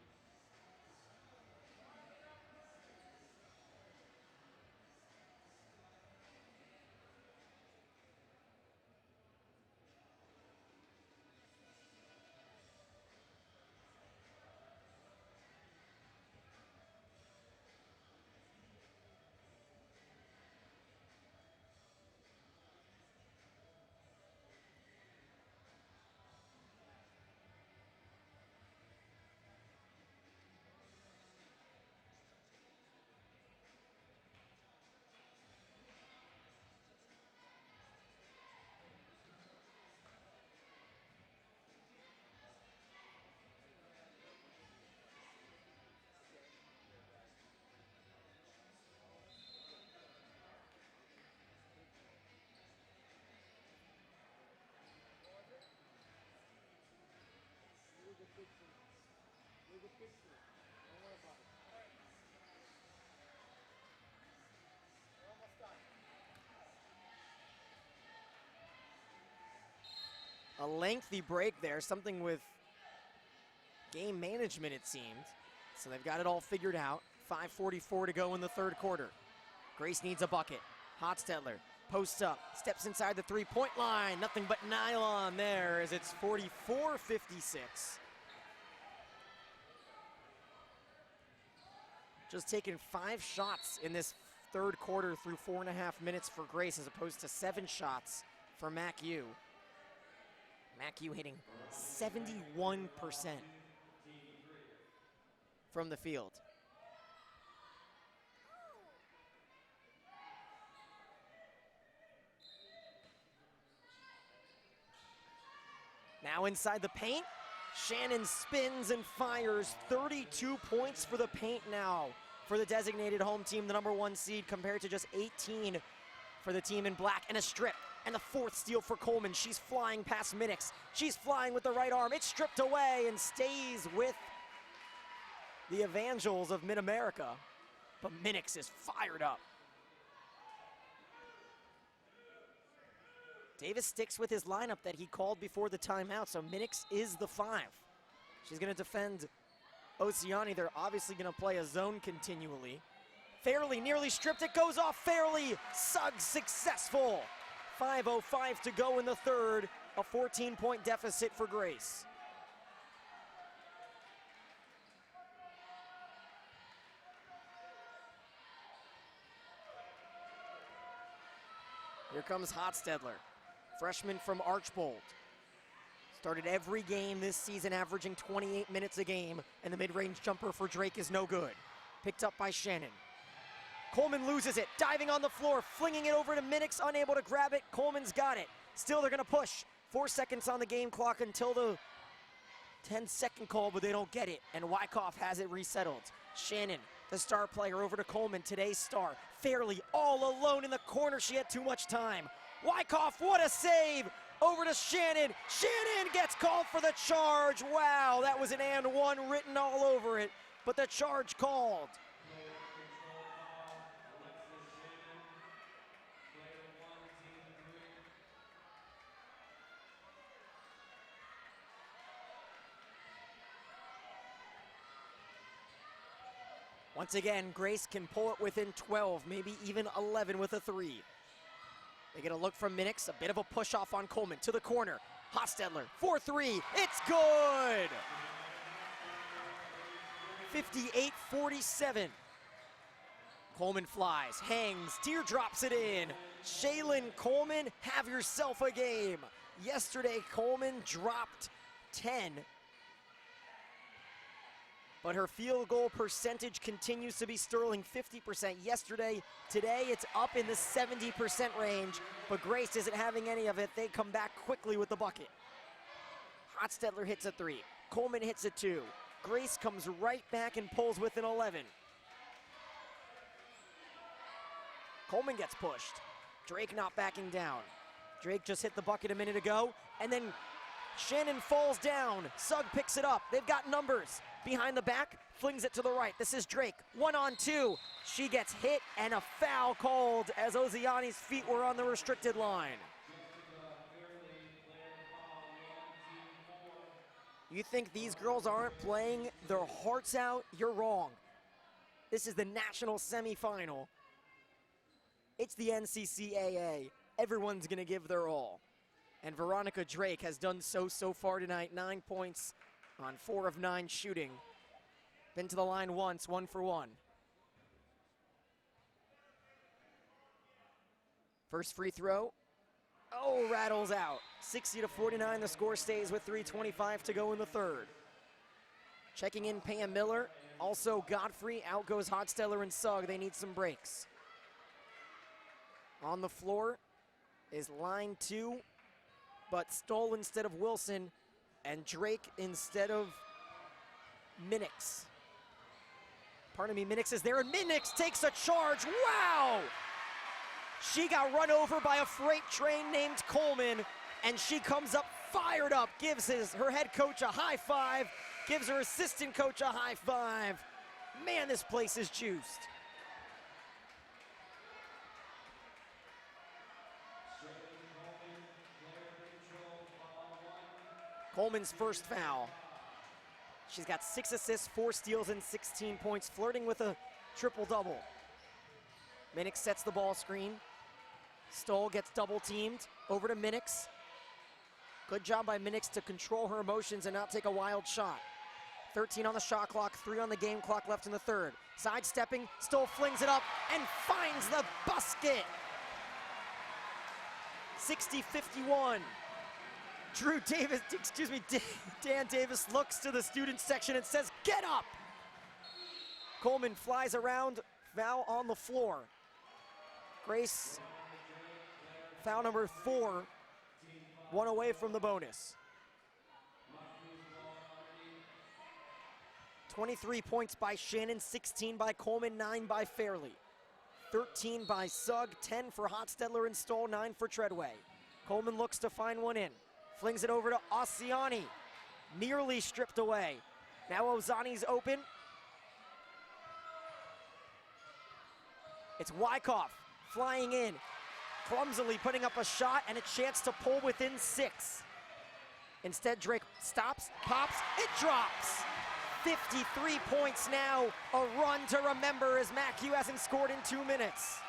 A lengthy break there, something with game management it seemed. So they've got it all figured out. 5:44 to go in the third quarter. Grace needs a bucket. Hotstetler posts up, steps inside the three-point line. Nothing but nylon there as it's 44-56. Just taking 5 shots in this third quarter through 4.5 minutes for Grace as opposed to 7 shots for MacU. MacU hitting 71% from the field. Now inside the paint, Shannon spins and fires. 32 points for the paint now for the designated home team, the #1 seed, compared to just 18 for the team in black. And a strip, and the 4th steal for Coleman. She's flying past Minix. She's flying with the right arm. It's stripped away and stays with the Evangels of Mid-America. But Minix is fired up. Davis sticks with his lineup that he called before the timeout, so Minix is the 5. She's going to defend Oceani. They're obviously going to play a zone continually. Fairley nearly stripped. It goes off Fairley. Suggs successful. 5:05 to go in the third. A 14-point deficit for Grace. Here comes Hotstedler, freshman from Archbold. Started every game this season, averaging 28 minutes a game, and the mid-range jumper for Drake is no good. Picked up by Shannon. Coleman loses it, diving on the floor, flinging it over to Minix, unable to grab it. Coleman's got it. Still, they're gonna push. 4 seconds on the game clock until the 10-second call, but they don't get it, and Wyckoff has it resettled. Shannon, the star player, over to Coleman, today's star. Fairly all alone in the corner, she had too much time. Wyckoff, what a save! Over to Shannon. Shannon gets called for the charge. Wow, that was an and one written all over it, but the charge called. Once again, Grace can pull it within 12, maybe even 11 with a 3. They get a look from Minix, a bit of a push off on Coleman to the corner. Hostetler, 4-3, it's good! 58-47. Coleman flies, hangs, teardrops it in. Shaylin Coleman, have yourself a game. Yesterday, Coleman dropped 10. But her field goal percentage continues to be sterling, 50% yesterday. Today, it's up in the 70% range, but Grace isn't having any of it. They come back quickly with the bucket. Hostetler hits a 3. Coleman hits a 2. Grace comes right back and pulls with an 11. Coleman gets pushed. Drake not backing down. Drake just hit the bucket a minute ago, and then Shannon falls down. Sugg picks it up. They've got numbers. Behind the back, flings it to the right. This is Drake, 1-on-2. She gets hit and a foul called as Oziani's feet were on the restricted line. You think these girls aren't playing their hearts out? You're wrong. This is the national semifinal. It's the NCCAA. Everyone's gonna give their all. And Veronica Drake has done so far tonight. 9 points on 4 of 9 shooting. Been to the line once, 1 for 1. First free throw. Oh, rattles out. 60-49, the score stays with 3:25 to go in the third. Checking in Pam Miller. Also Godfrey, out goes Hostetler and Sugg. They need some breaks. On the floor is line 2, but Stoll instead of Wilson, and Drake instead of Minix. Pardon me, Minix is there, and Minix takes a charge. Wow! She got run over by a freight train named Coleman, and she comes up fired up, gives her head coach a high five, gives her assistant coach a high five. Man, this place is juiced. Coleman's first foul. She's got 6 assists, 4 steals, and 16 points, flirting with a triple-double. Minix sets the ball screen. Stoll gets double-teamed. Over to Minix. Good job by Minix to control her emotions and not take a wild shot. 13 on the shot clock, 3 on the game clock left in the third. Sidestepping, Stoll flings it up and finds the basket. 60-51. Dan Davis looks to the student section and says, "Get up!" Coleman flies around, foul on the floor. Grace, foul number 4, 1 away from the bonus. 23 points by Shannon, 16 by Coleman, 9 by Fairley. 13 by Sugg, 10 for Hostetler and Stoll, 9 for Treadway. Coleman looks to find one in. Flings it over to Ossiani. Nearly stripped away. Now Ozani's open. It's Wyckoff flying in. Clumsily putting up a shot and a chance to pull within 6. Instead, Drake stops, pops, it drops. 53 points now. A run to remember as MacHugh hasn't scored in 2 minutes.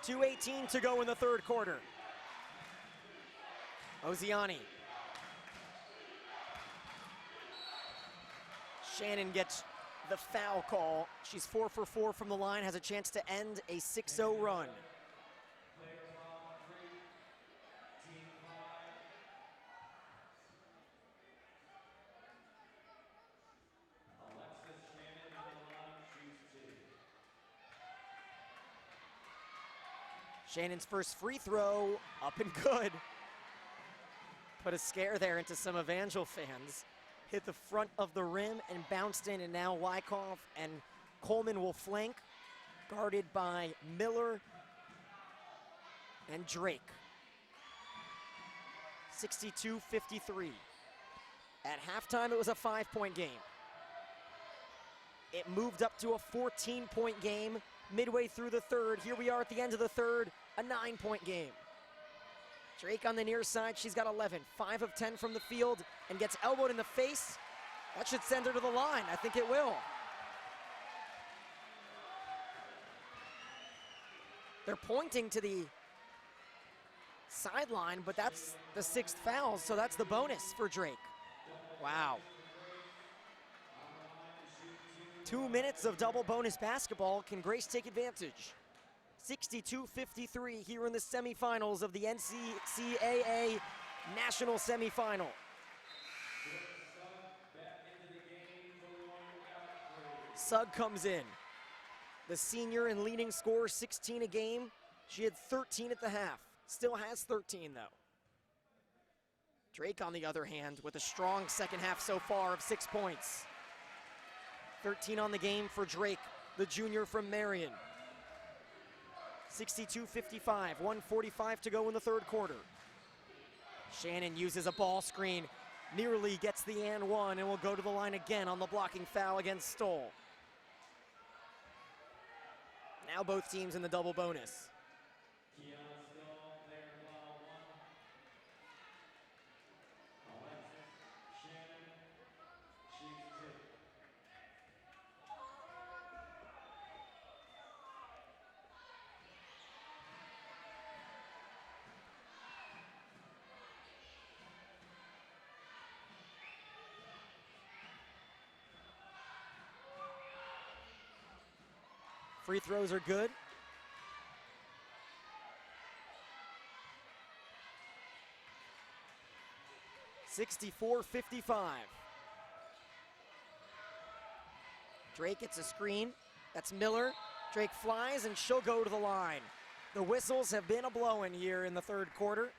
2:18 to go in the third quarter. Oziani. Shannon gets the foul call. She's 4 for 4 from the line, has a chance to end a 6-0 run. Player foul on 3, team 5. Alexis Shannon on the line, shoots 2. Shannon's first free throw, up and good. Put a scare there into some Evangel fans. Hit the front of the rim and bounced in, and now Wyckoff and Coleman will flank, guarded by Miller and Drake. 62-53. At halftime, it was a 5-point game. It moved up to a 14-point game midway through the third. Here we are at the end of the third, a 9-point game. Drake on the near side, she's got 11, 5 of 10 from the field, and gets elbowed in the face. That should send her to the line. I think it will. They're pointing to the sideline, but that's the 6th foul, so that's the bonus for Drake. Wow. 2 minutes of double bonus basketball. Can Grace take advantage? 62-53 here in the semifinals of the NCAA National Semifinal. Sugg comes in. The senior and leading scorer, 16 a game. She had 13 at the half. Still has 13 though. Drake on the other hand with a strong second half so far of 6 points. 13 on the game for Drake, the junior from Marion. 62-55, 1:45 to go in the third quarter. Shannon uses a ball screen, nearly gets the and one, and will go to the line again on the blocking foul against Stoll. Now both teams in the double bonus. Free throws are good. (64-55). Drake gets a screen. That's Miller. Drake flies and she'll go to the line. The whistles have been a-blowing here in the third quarter.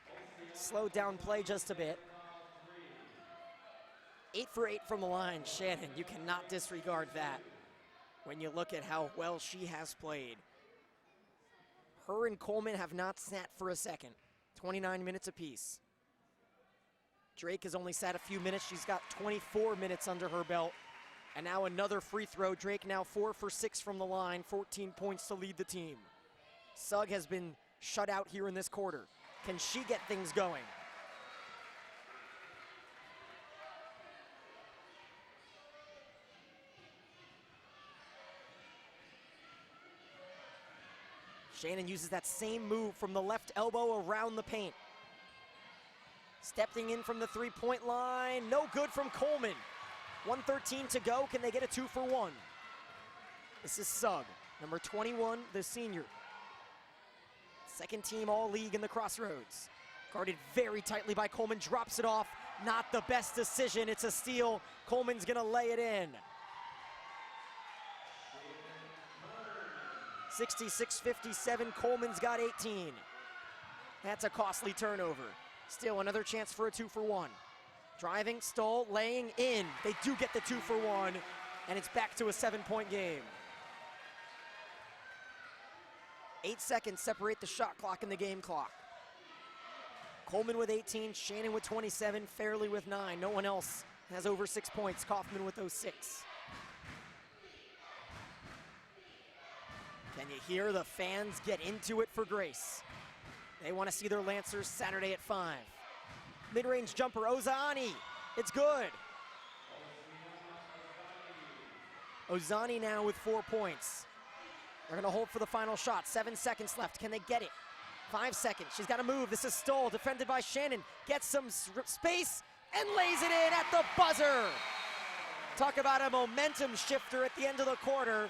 Slowed down play just a bit. 8 for 8 from the line. Shannon, you cannot disregard that when you look at how well she has played. Her and Coleman have not sat for a second. 29 minutes apiece. Drake has only sat a few minutes. She's got 24 minutes under her belt. And now another free throw. Drake now 4 for 6 from the line, 14 points to lead the team. Sugg has been shut out here in this quarter. Can she get things going? Shannon uses that same move from the left elbow around the paint. Stepping in from the three-point line, no good from Coleman. 1:13 to go, can they get a 2 for 1? This is Sugg, number 21, the senior. Second team all-league in the Crossroads. Guarded very tightly by Coleman, drops it off. Not the best decision, it's a steal. Coleman's gonna lay it in. 66-57, Coleman's got 18. That's a costly turnover. Still another chance for a 2 for 1. Driving, Stoll, laying in. They do get the 2 for 1, and it's back to a 7-point game. 8 seconds separate the shot clock and the game clock. Coleman with 18, Shannon with 27, Fairley with 9. No one else has over 6 points. Kaufman with those 6. Can you hear the fans get into it for Grace? They want to see their Lancers Saturday at 5. Mid-range jumper, Ozani. It's good. Ozani now with 4 points. They're going to hold for the final shot. 7 seconds left. Can they get it? 5 seconds. She's got to move. This is Stoll, defended by Shannon. Gets some space and lays it in at the buzzer. Talk about a momentum shifter at the end of the quarter.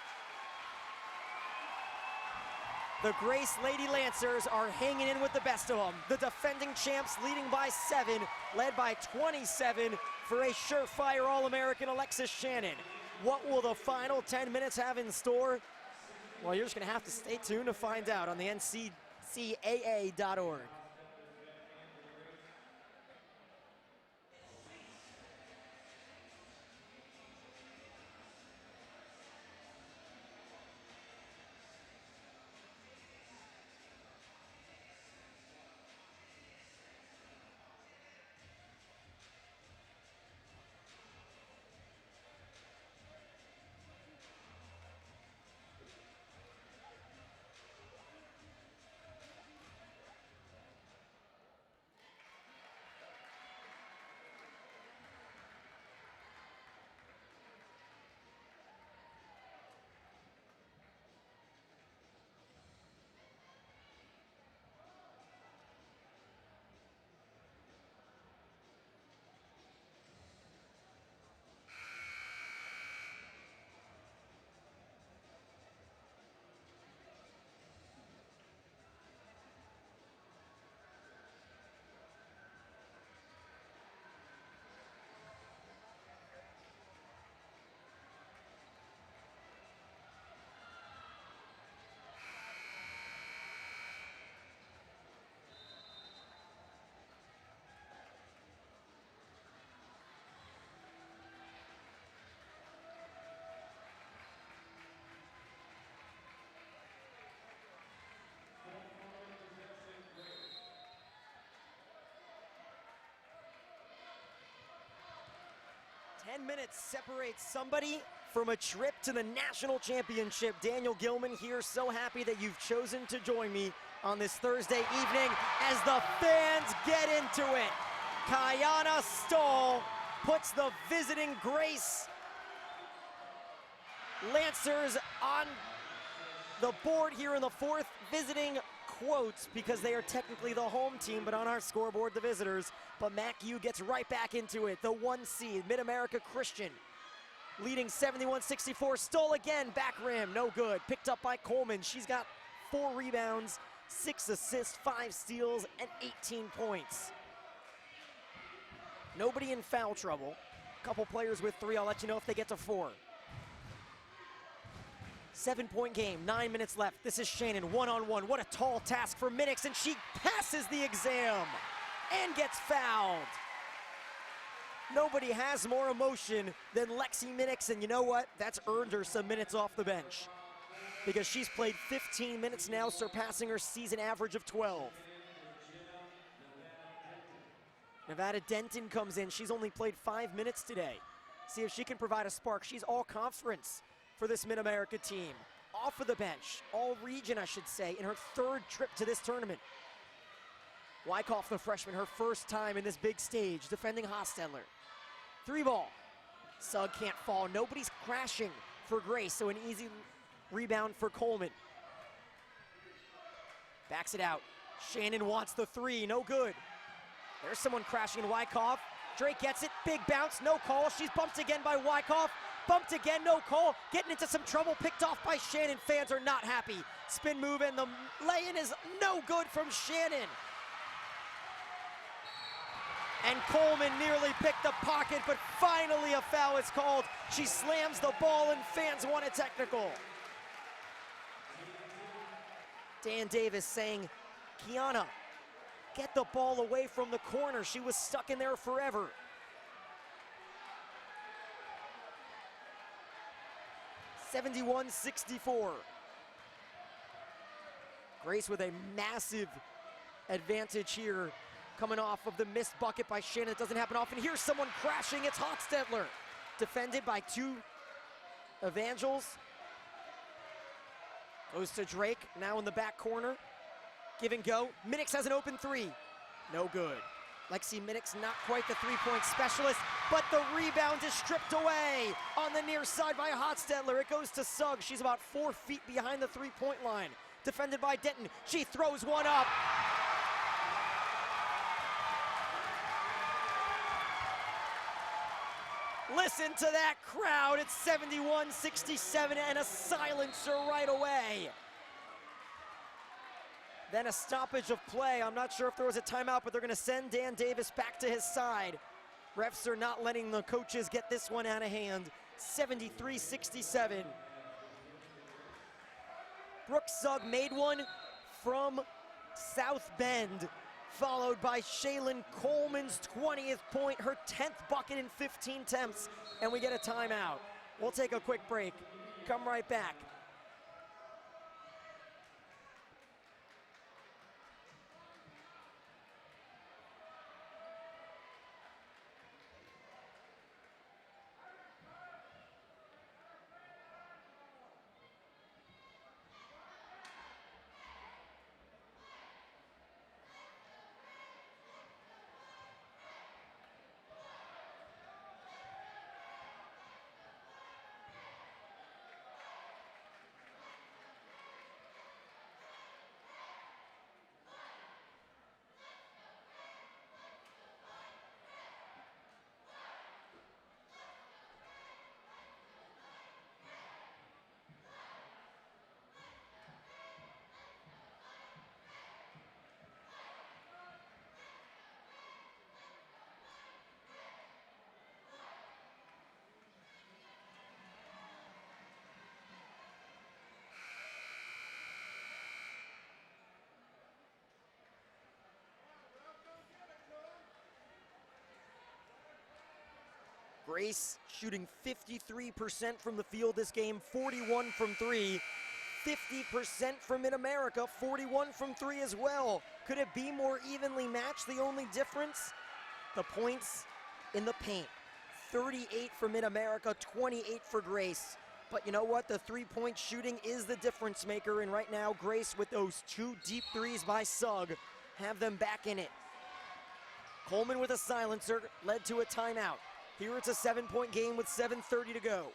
The Grace Lady Lancers are hanging in with the best of them. The defending champs leading by 7, led by 27 for a surefire All-American Alexis Shannon. What will the final 10 minutes have in store? Well, you're just gonna have to stay tuned to find out on the ncaa.org. 10 minutes separates somebody from a trip to the national championship. Daniel Gilman here, so happy that you've chosen to join me on this Thursday evening as the fans get into it. Kiana Stahl puts the visiting Grace Lancers on the board here in the fourth. Visiting quotes because they are technically the home team, but on our scoreboard, the visitors. But MacU gets right back into it. The 1 seed, Mid-America Christian, leading 71-64. Stole again, back rim, no good. Picked up by Coleman. She's got 4 rebounds, 6 assists, 5 steals, and 18 points. Nobody in foul trouble. Couple players with 3. I'll let you know if they get to 4. 7-point game, 9 minutes left. This is Shannon, one-on-one. What a tall task for Minix, and she passes the exam and gets fouled. Nobody has more emotion than Lexi Minix, and you know what? That's earned her some minutes off the bench because she's played 15 minutes now, surpassing her season average of 12. Nevada Denton comes in. She's only played 5 minutes today. See if she can provide a spark. She's all conference for this Mid-America team. Off of the bench, all region I should say, in her 3rd trip to this tournament. Wyckoff, the freshman, her first time in this big stage, defending Hostetler. 3 ball. Sugg can't fall. Nobody's crashing for Grace, so an easy rebound for Coleman. Backs it out. Shannon wants the 3, no good. There's someone crashing in Wyckoff. Drake gets it, big bounce, no call. She's bumped again by Wyckoff. Bumped again, no call. Getting into some trouble, picked off by Shannon. Fans are not happy. Spin move, and the lay-in is no good from Shannon. And Coleman nearly picked the pocket, but finally a foul is called. She slams the ball, and fans want a technical. Dan Davis saying, Kiana, get the ball away from the corner. She was stuck in there forever. (71-64). Grace with a massive advantage here, coming off of the missed bucket by Shannon. It doesn't happen often. Here's someone crashing. It's Hochstetler, defended by 2 Evangels. Goes to Drake, now in the back corner. Give and go. Minix has an open 3. No good. Lexi Minix not quite the 3-point specialist, but the rebound is stripped away on the near side by Hochstetler. It goes to Sugg. She's about 4 feet behind the 3-point line. Defended by Denton. She throws one up. Listen to that crowd. It's 71-67 and a silencer right away. Then a stoppage of play. I'm not sure if there was a timeout, but they're going to send Dan Davis back to his side. Refs are not letting the coaches get this one out of hand. 73-67. Brooke Sugg made one from South Bend, followed by Shaylin Coleman's 20th point, her 10th bucket in 15 attempts, and we get a timeout. We'll take a quick break. Come right back. Grace shooting 53% from the field this game, 41 from three. 50% from Mid-America, 41 from three as well. Could it be more evenly matched? The only difference, the points in the paint. 38 for Mid-America, 28 for Grace. But you know what? The three-point shooting is the difference maker, and right now, Grace with those two deep threes by Sugg have them back in it. Coleman with a silencer led to a timeout. Here it's a 7-point game with 7:30 to go.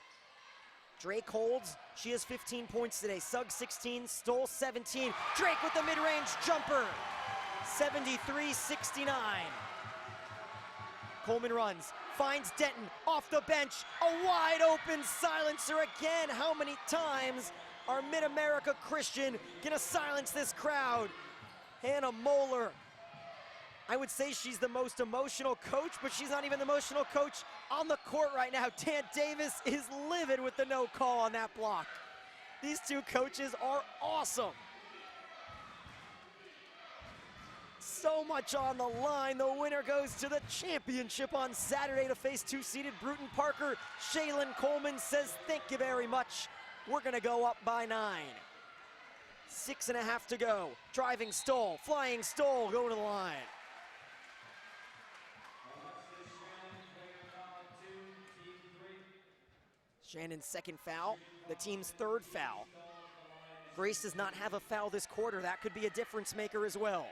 Drake holds. She has 15 points today. Sugg 16, Stoll 17. Drake with the mid-range jumper. 73-69. Coleman runs, finds Denton off the bench. A wide open silencer again. How many times are Mid-America Christian gonna silence this crowd? Hannah Moeller, I would say she's the most emotional coach, but she's not even the emotional coach on the court right now. Dan Davis is livid with the no call on that block. These two coaches are awesome. So much on the line. The winner goes to the championship on Saturday to face two-seeded Bruton Parker. Shaylin Coleman says, thank you very much. We're gonna go up by 9. 6.5 to go. Driving Stoll, flying Stoll, going to the line. Shannon's second foul, the team's third foul. Grace does not have a foul this quarter. That could be a difference maker as well.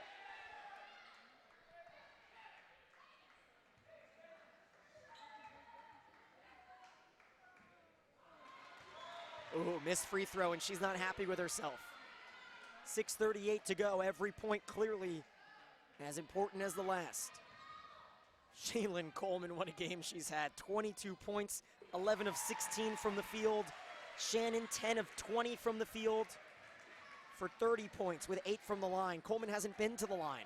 Ooh, missed free throw, and she's not happy with herself. 6:38 to go. Every point clearly as important as the last. Shaylin Coleman, what a game she's had. 22 points, 11 of 16 from the field. Shannon, 10 of 20 from the field for 30 points with 8 from the line. Coleman hasn't been to the line.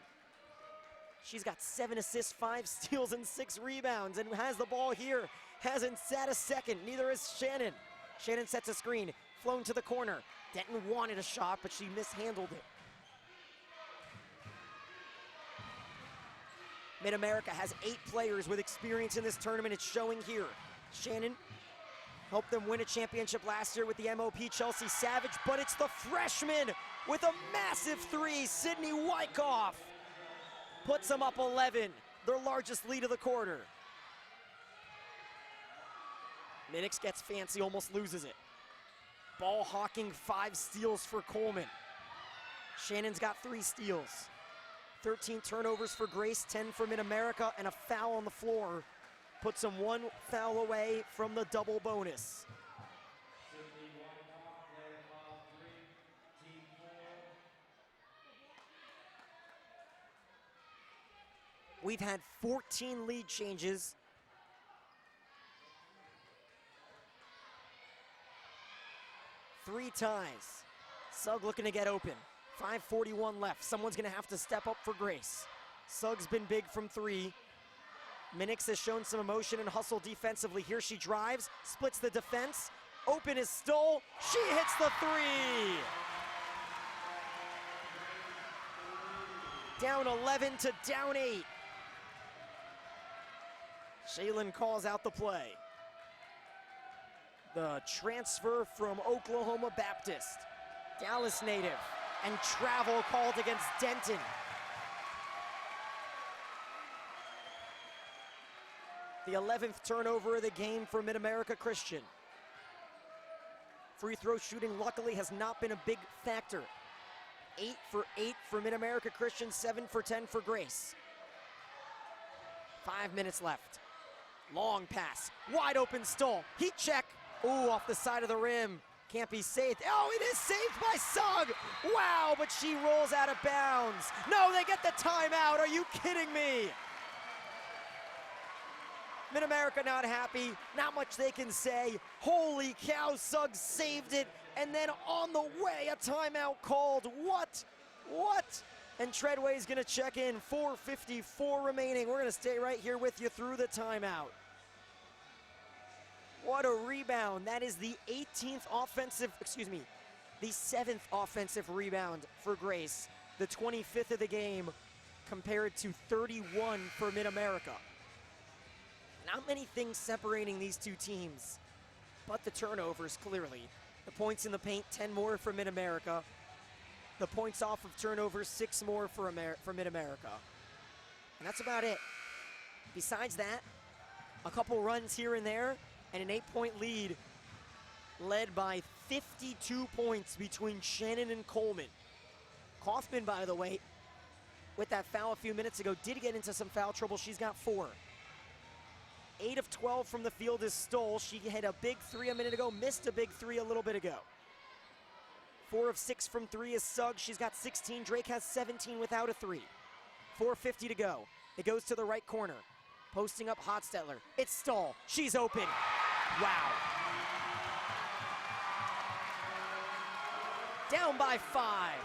She's got 7 assists, 5 steals, and 6 rebounds, and has the ball here. Hasn't sat a second, neither has Shannon. Shannon sets a screen, flown to the corner. Denton wanted a shot, but she mishandled it. Mid-America has 8 players with experience in this tournament. It's showing here. Shannon helped them win a championship last year with the MOP Chelsea Savage, but it's the freshman with a massive 3, Sydney Wyckoff. Puts them up 11, their largest lead of the quarter. Minix gets fancy, almost loses it. Ball hawking, 5 steals for Coleman. Shannon's got 3 steals. 13 turnovers for Grace, 10 for Mid-America, and a foul on the floor. Puts them 1 foul away from the double bonus. We've had 14 lead changes 3 ties. Sugg looking to get open. 5:41 left. Someone's gonna have to step up for Grace. Sugg's been big from 3. Minix has shown some emotion and hustle defensively. Here she drives, splits the defense. Open is Stoll. She hits the 3. Down 11 to down 8. Shaylin calls out the play. The transfer from Oklahoma Baptist. Dallas native. And travel called against Denton. The 11th turnover of the game for Mid-America Christian. Free throw shooting luckily has not been a big factor. 8 for 8 for Mid-America Christian, 7 for 10 for Grace. 5 minutes left. Long pass, wide open Stoll, heat check. Ooh, off the side of the rim. Can't be saved. Oh, it is saved by Sugg. Wow, but she rolls out of bounds. No, they get the timeout. Are you kidding me? Mid-America not happy. Not much they can say. Holy cow, Sugg saved it. And then on the way, a timeout called. What? And Treadway's gonna check in. 4:54 remaining. We're gonna stay right here with you through the timeout. What a rebound. That is the 7th offensive rebound for Grace. The 25th of the game compared to 31 for Mid-America. Not many things separating these two teams, but the turnovers clearly. The points in the paint, 10 more for Mid-America. The points off of turnovers, 6 more for Mid-America. And that's about it. Besides that, a couple runs here and there, and an 8-point lead led by 52 points between Shannon and Coleman. Kaufman, by the way, with that foul a few minutes ago, did get into some foul trouble. She's got 4. 8 of 12 from the field is Stoll. She hit a big 3 a minute ago, missed a big 3 a little bit ago. 4 of 6 from 3 is Sugg. She's got 16. Drake has 17 without a 3. 4:50 to go. It goes to the right corner. Posting up Hotstetler. It's Stoll. She's open. Wow. Down by 5.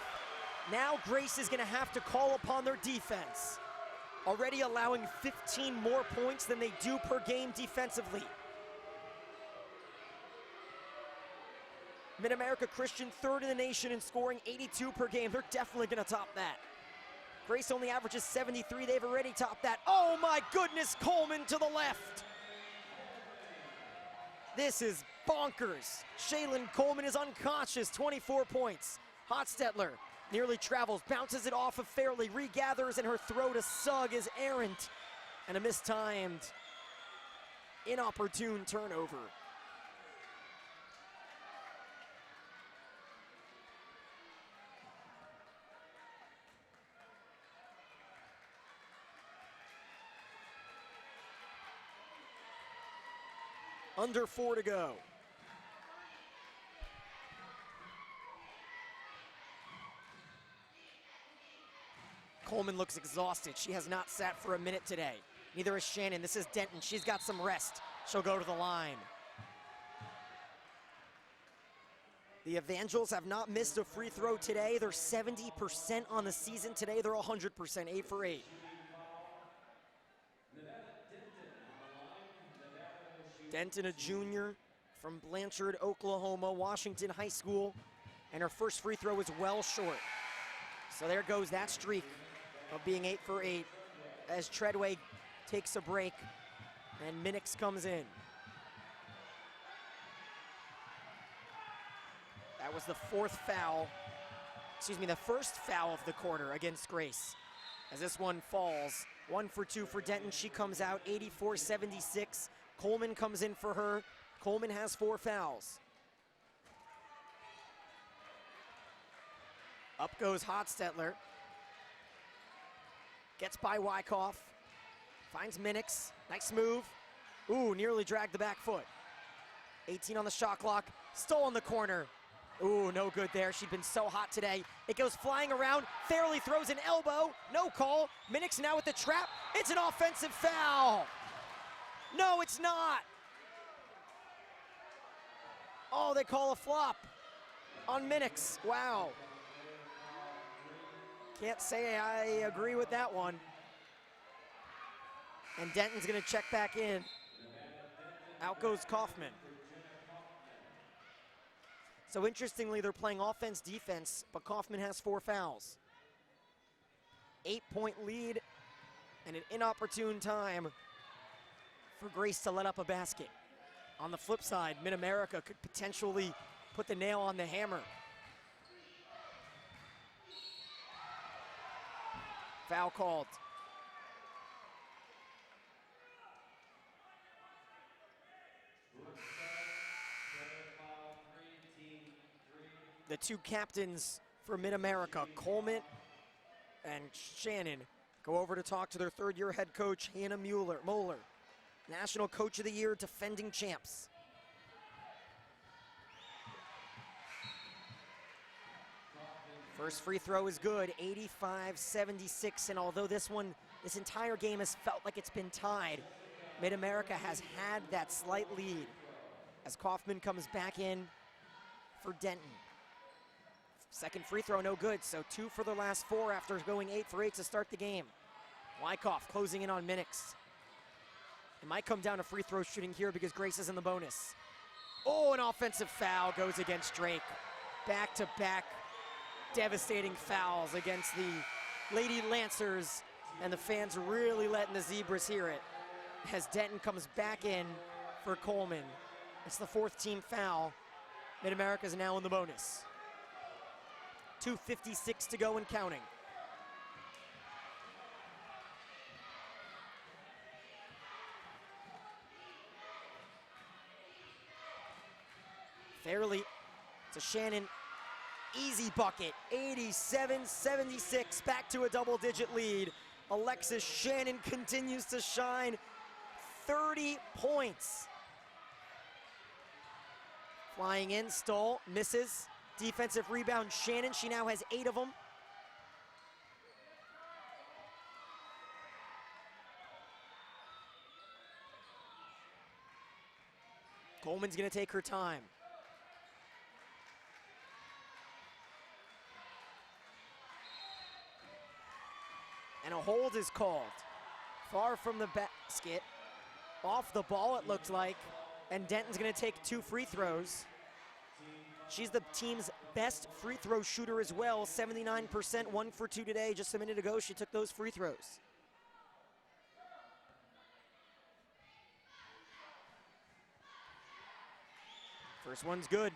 Now Grace is going to have to call upon their defense. Already allowing 15 more points than they do per game defensively. Mid-America Christian, 3rd in the nation in scoring, 82 per game. They're definitely going to top that. Grace only averages 73. They've already topped that. Oh my goodness, Coleman to the left. This is bonkers. Shaylin Coleman is unconscious, 24 points. Hotstetler nearly travels, bounces it off of Fairley, regathers, and her throw to Sugg is errant. And a mistimed, inopportune turnover. Under 4 to go. Coleman looks exhausted. She has not sat for a minute today. Neither is Shannon. This is Denton. She's got some rest. She'll go to the line. The Evangels have not missed a free throw today. They're 70% on the season today. They're 100%, 8 for 8. Denton, a junior from Blanchard, Oklahoma, Washington High School, and her first free throw is well short. So there goes that streak of being 8 for 8 as Treadway takes a break and Minix comes in. That was the the first foul of the quarter against Grace. As this one falls, 1 for 2 for Denton. She comes out 84-76. Coleman comes in for her. Coleman has 4 fouls. Up goes Hotstetler. Gets by Wyckoff. Finds Minix. Nice move. Ooh, nearly dragged the back foot. 18 on the shot clock. Stoll in the corner. Ooh, no good there. She'd been so hot today. It goes flying around. Fairley throws an elbow. No call. Minix now with the trap. It's an offensive foul. No, it's not. Oh, they call a flop. on Minix. Wow. Can't say I agree with that one. And Denton's gonna check back in. Out goes Kaufman. So interestingly, they're playing offense, defense, but Kaufman has 4 fouls. 8-point lead and an inopportune time for Grace to let up a basket. On the flip side, Mid-America could potentially put the nail on the hammer. Foul called. The 2 captains for Mid-America, Coleman and Shannon, go over to talk to their 3rd-year head coach, Hannah Moeller, National Coach of the Year, defending champs. First free throw is good, 85-76, and although this entire game has felt like it's been tied, Mid-America has had that slight lead as Kaufman comes back in for Denton. Second free throw, no good, so 2 for the last 4 after going 8 for 8 to start the game. Wyckoff closing in on Minix. It might come down to free throw shooting here because Grace is in the bonus. Oh, an offensive foul goes against Drake. Back-to-back devastating fouls against the Lady Lancers, and the fans really letting the Zebras hear it as Denton comes back in for Coleman. It's the 4th team foul. Mid-America is now in the bonus. 2:56 to go and counting. Fairly to Shannon, easy bucket, 87-76, back to a double-digit lead. Alexis Shannon continues to shine, 30 points. Flying in, Stoll, misses. Defensive rebound, Shannon, she now has 8 of them. Coleman's gonna take her time. And a hold is called. Far from the basket. Off the ball, it looked like. And Denton's gonna take 2 free throws. She's the team's best free throw shooter as well, 79%, 1 for 2 today. Just a minute ago, she took those free throws. First one's good,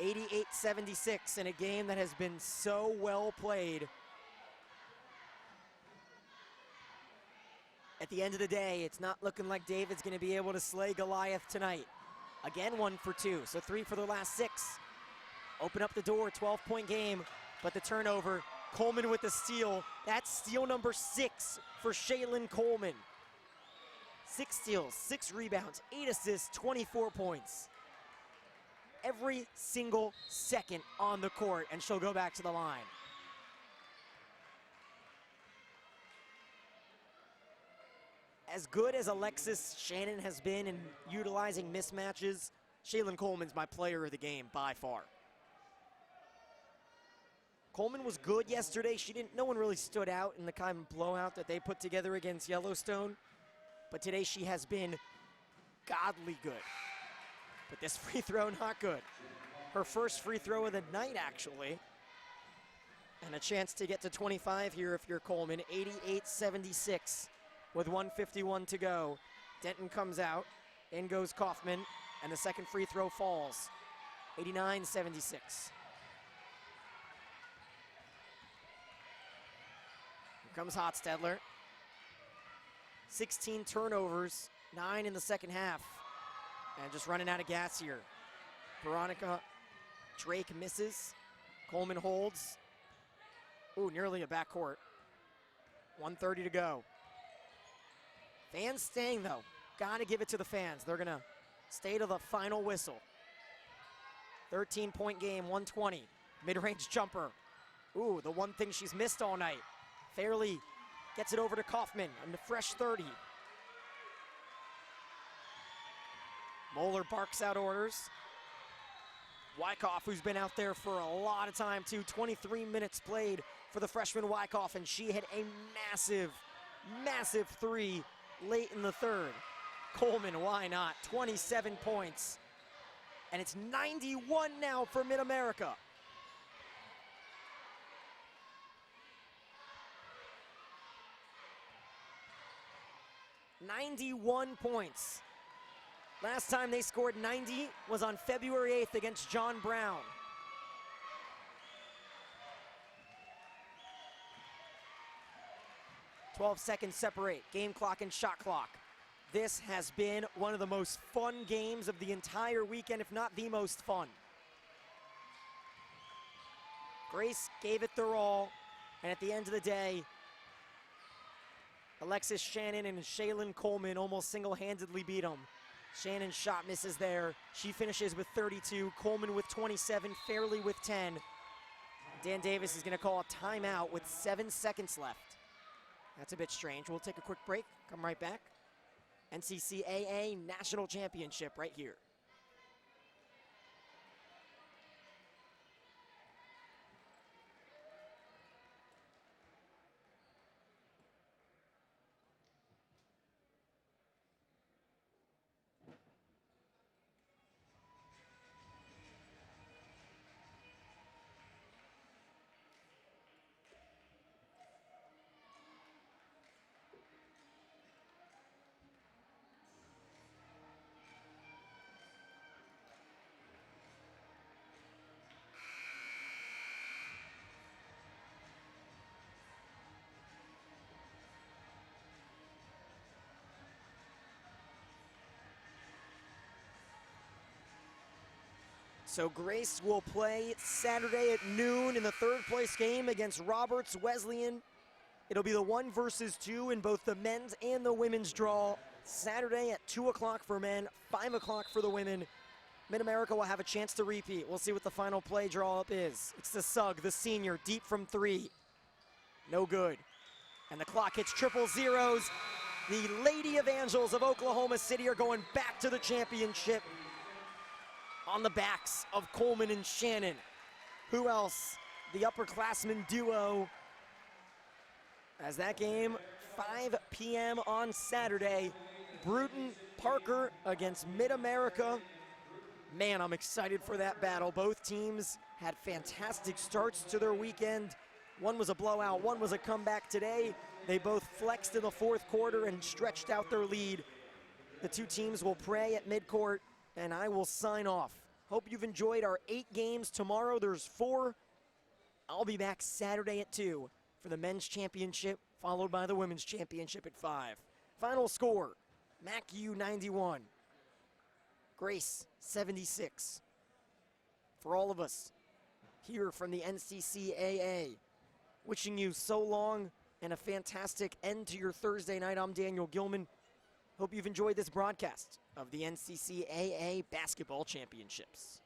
88-76 in a game that has been so well played. At the end of the day, it's not looking like David's gonna be able to slay Goliath tonight. Again, 1 for 2, so 3 for the last 6. Open up the door, 12-point game, but the turnover, Coleman with the steal. That's steal number 6 for Shaylin Coleman. 6 steals, 6 rebounds, 8 assists, 24 points. Every single second on the court, and she'll go back to the line. As good as Alexis Shannon has been in utilizing mismatches, Shaylin Coleman's my player of the game by far. Coleman was good yesterday. No one really stood out in the kind of blowout that they put together against Yellowstone. But today she has been godly good. But this free throw, not good. Her first free throw of the night, actually. And a chance to get to 25 here if you're Coleman. 88-76 with 1:51 to go. Denton comes out. In goes Kaufman. And the second free throw falls. 89-76. Comes Hotstedler. 16 turnovers, 9 in the second half. And just running out of gas here. Veronica Drake misses. Coleman holds. Ooh, nearly a backcourt. 1:30 to go. Fans staying though. Gotta give it to the fans. They're gonna stay to the final whistle. 13-point game, 120. Mid-range jumper. Ooh, the one thing she's missed all night. Fairly gets it over to Kaufman on the fresh 30. Moeller barks out orders. Wyckoff, who's been out there for a lot of time too, 23 minutes played for the freshman Wyckoff, and she hit a massive, massive three late in the third. Coleman, why not? 27 points. And it's 91 now for Mid-America. "91 points. Last time they scored 90 was on February 8th against John Brown. "12 seconds separate, game clock and shot clock. This has been one of the most fun games of the entire weekend, if not the most fun. Grace gave it their all, and at the end of the day, Alexis Shannon and Shaylin Coleman almost single-handedly beat them. Shannon's shot misses there. She finishes with 32, Coleman with 27, Fairley with 10. Dan Davis is gonna call a timeout with 7 seconds left. That's a bit strange. We'll take a quick break, come right back. NCCAA National Championship right here. So Grace will play Saturday at noon in the third place game against Roberts Wesleyan. It'll be the 1 versus 2 in both the men's and the women's draw. Saturday at 2 o'clock for men, 5 o'clock for the women. Mid-America will have a chance to repeat. We'll see what the final play draw up is. It's the Sugg, the senior, deep from 3. No good. And the clock hits triple zeros. The Lady Evangels of Oklahoma City are going back to the championship on the backs of Coleman and Shannon. Who else? The upperclassmen duo. As that game, 5 p.m. on Saturday. Bruton Parker against Mid-America. Man, I'm excited for that battle. Both teams had fantastic starts to their weekend. One was a blowout, one was a comeback today. They both flexed in the fourth quarter and stretched out their lead. The two teams will pray at midcourt, and I will sign off. Hope you've enjoyed our 8 games. Tomorrow there's 4. I'll be back Saturday at 2 for the men's championship, followed by the women's championship at 5. Final score, MACU 91, Grace 76. For all of us here from the NCCAA, wishing you so long and a fantastic end to your Thursday night. I'm Daniel Gilman. Hope you've enjoyed this broadcast of the NCCAA Basketball Championships.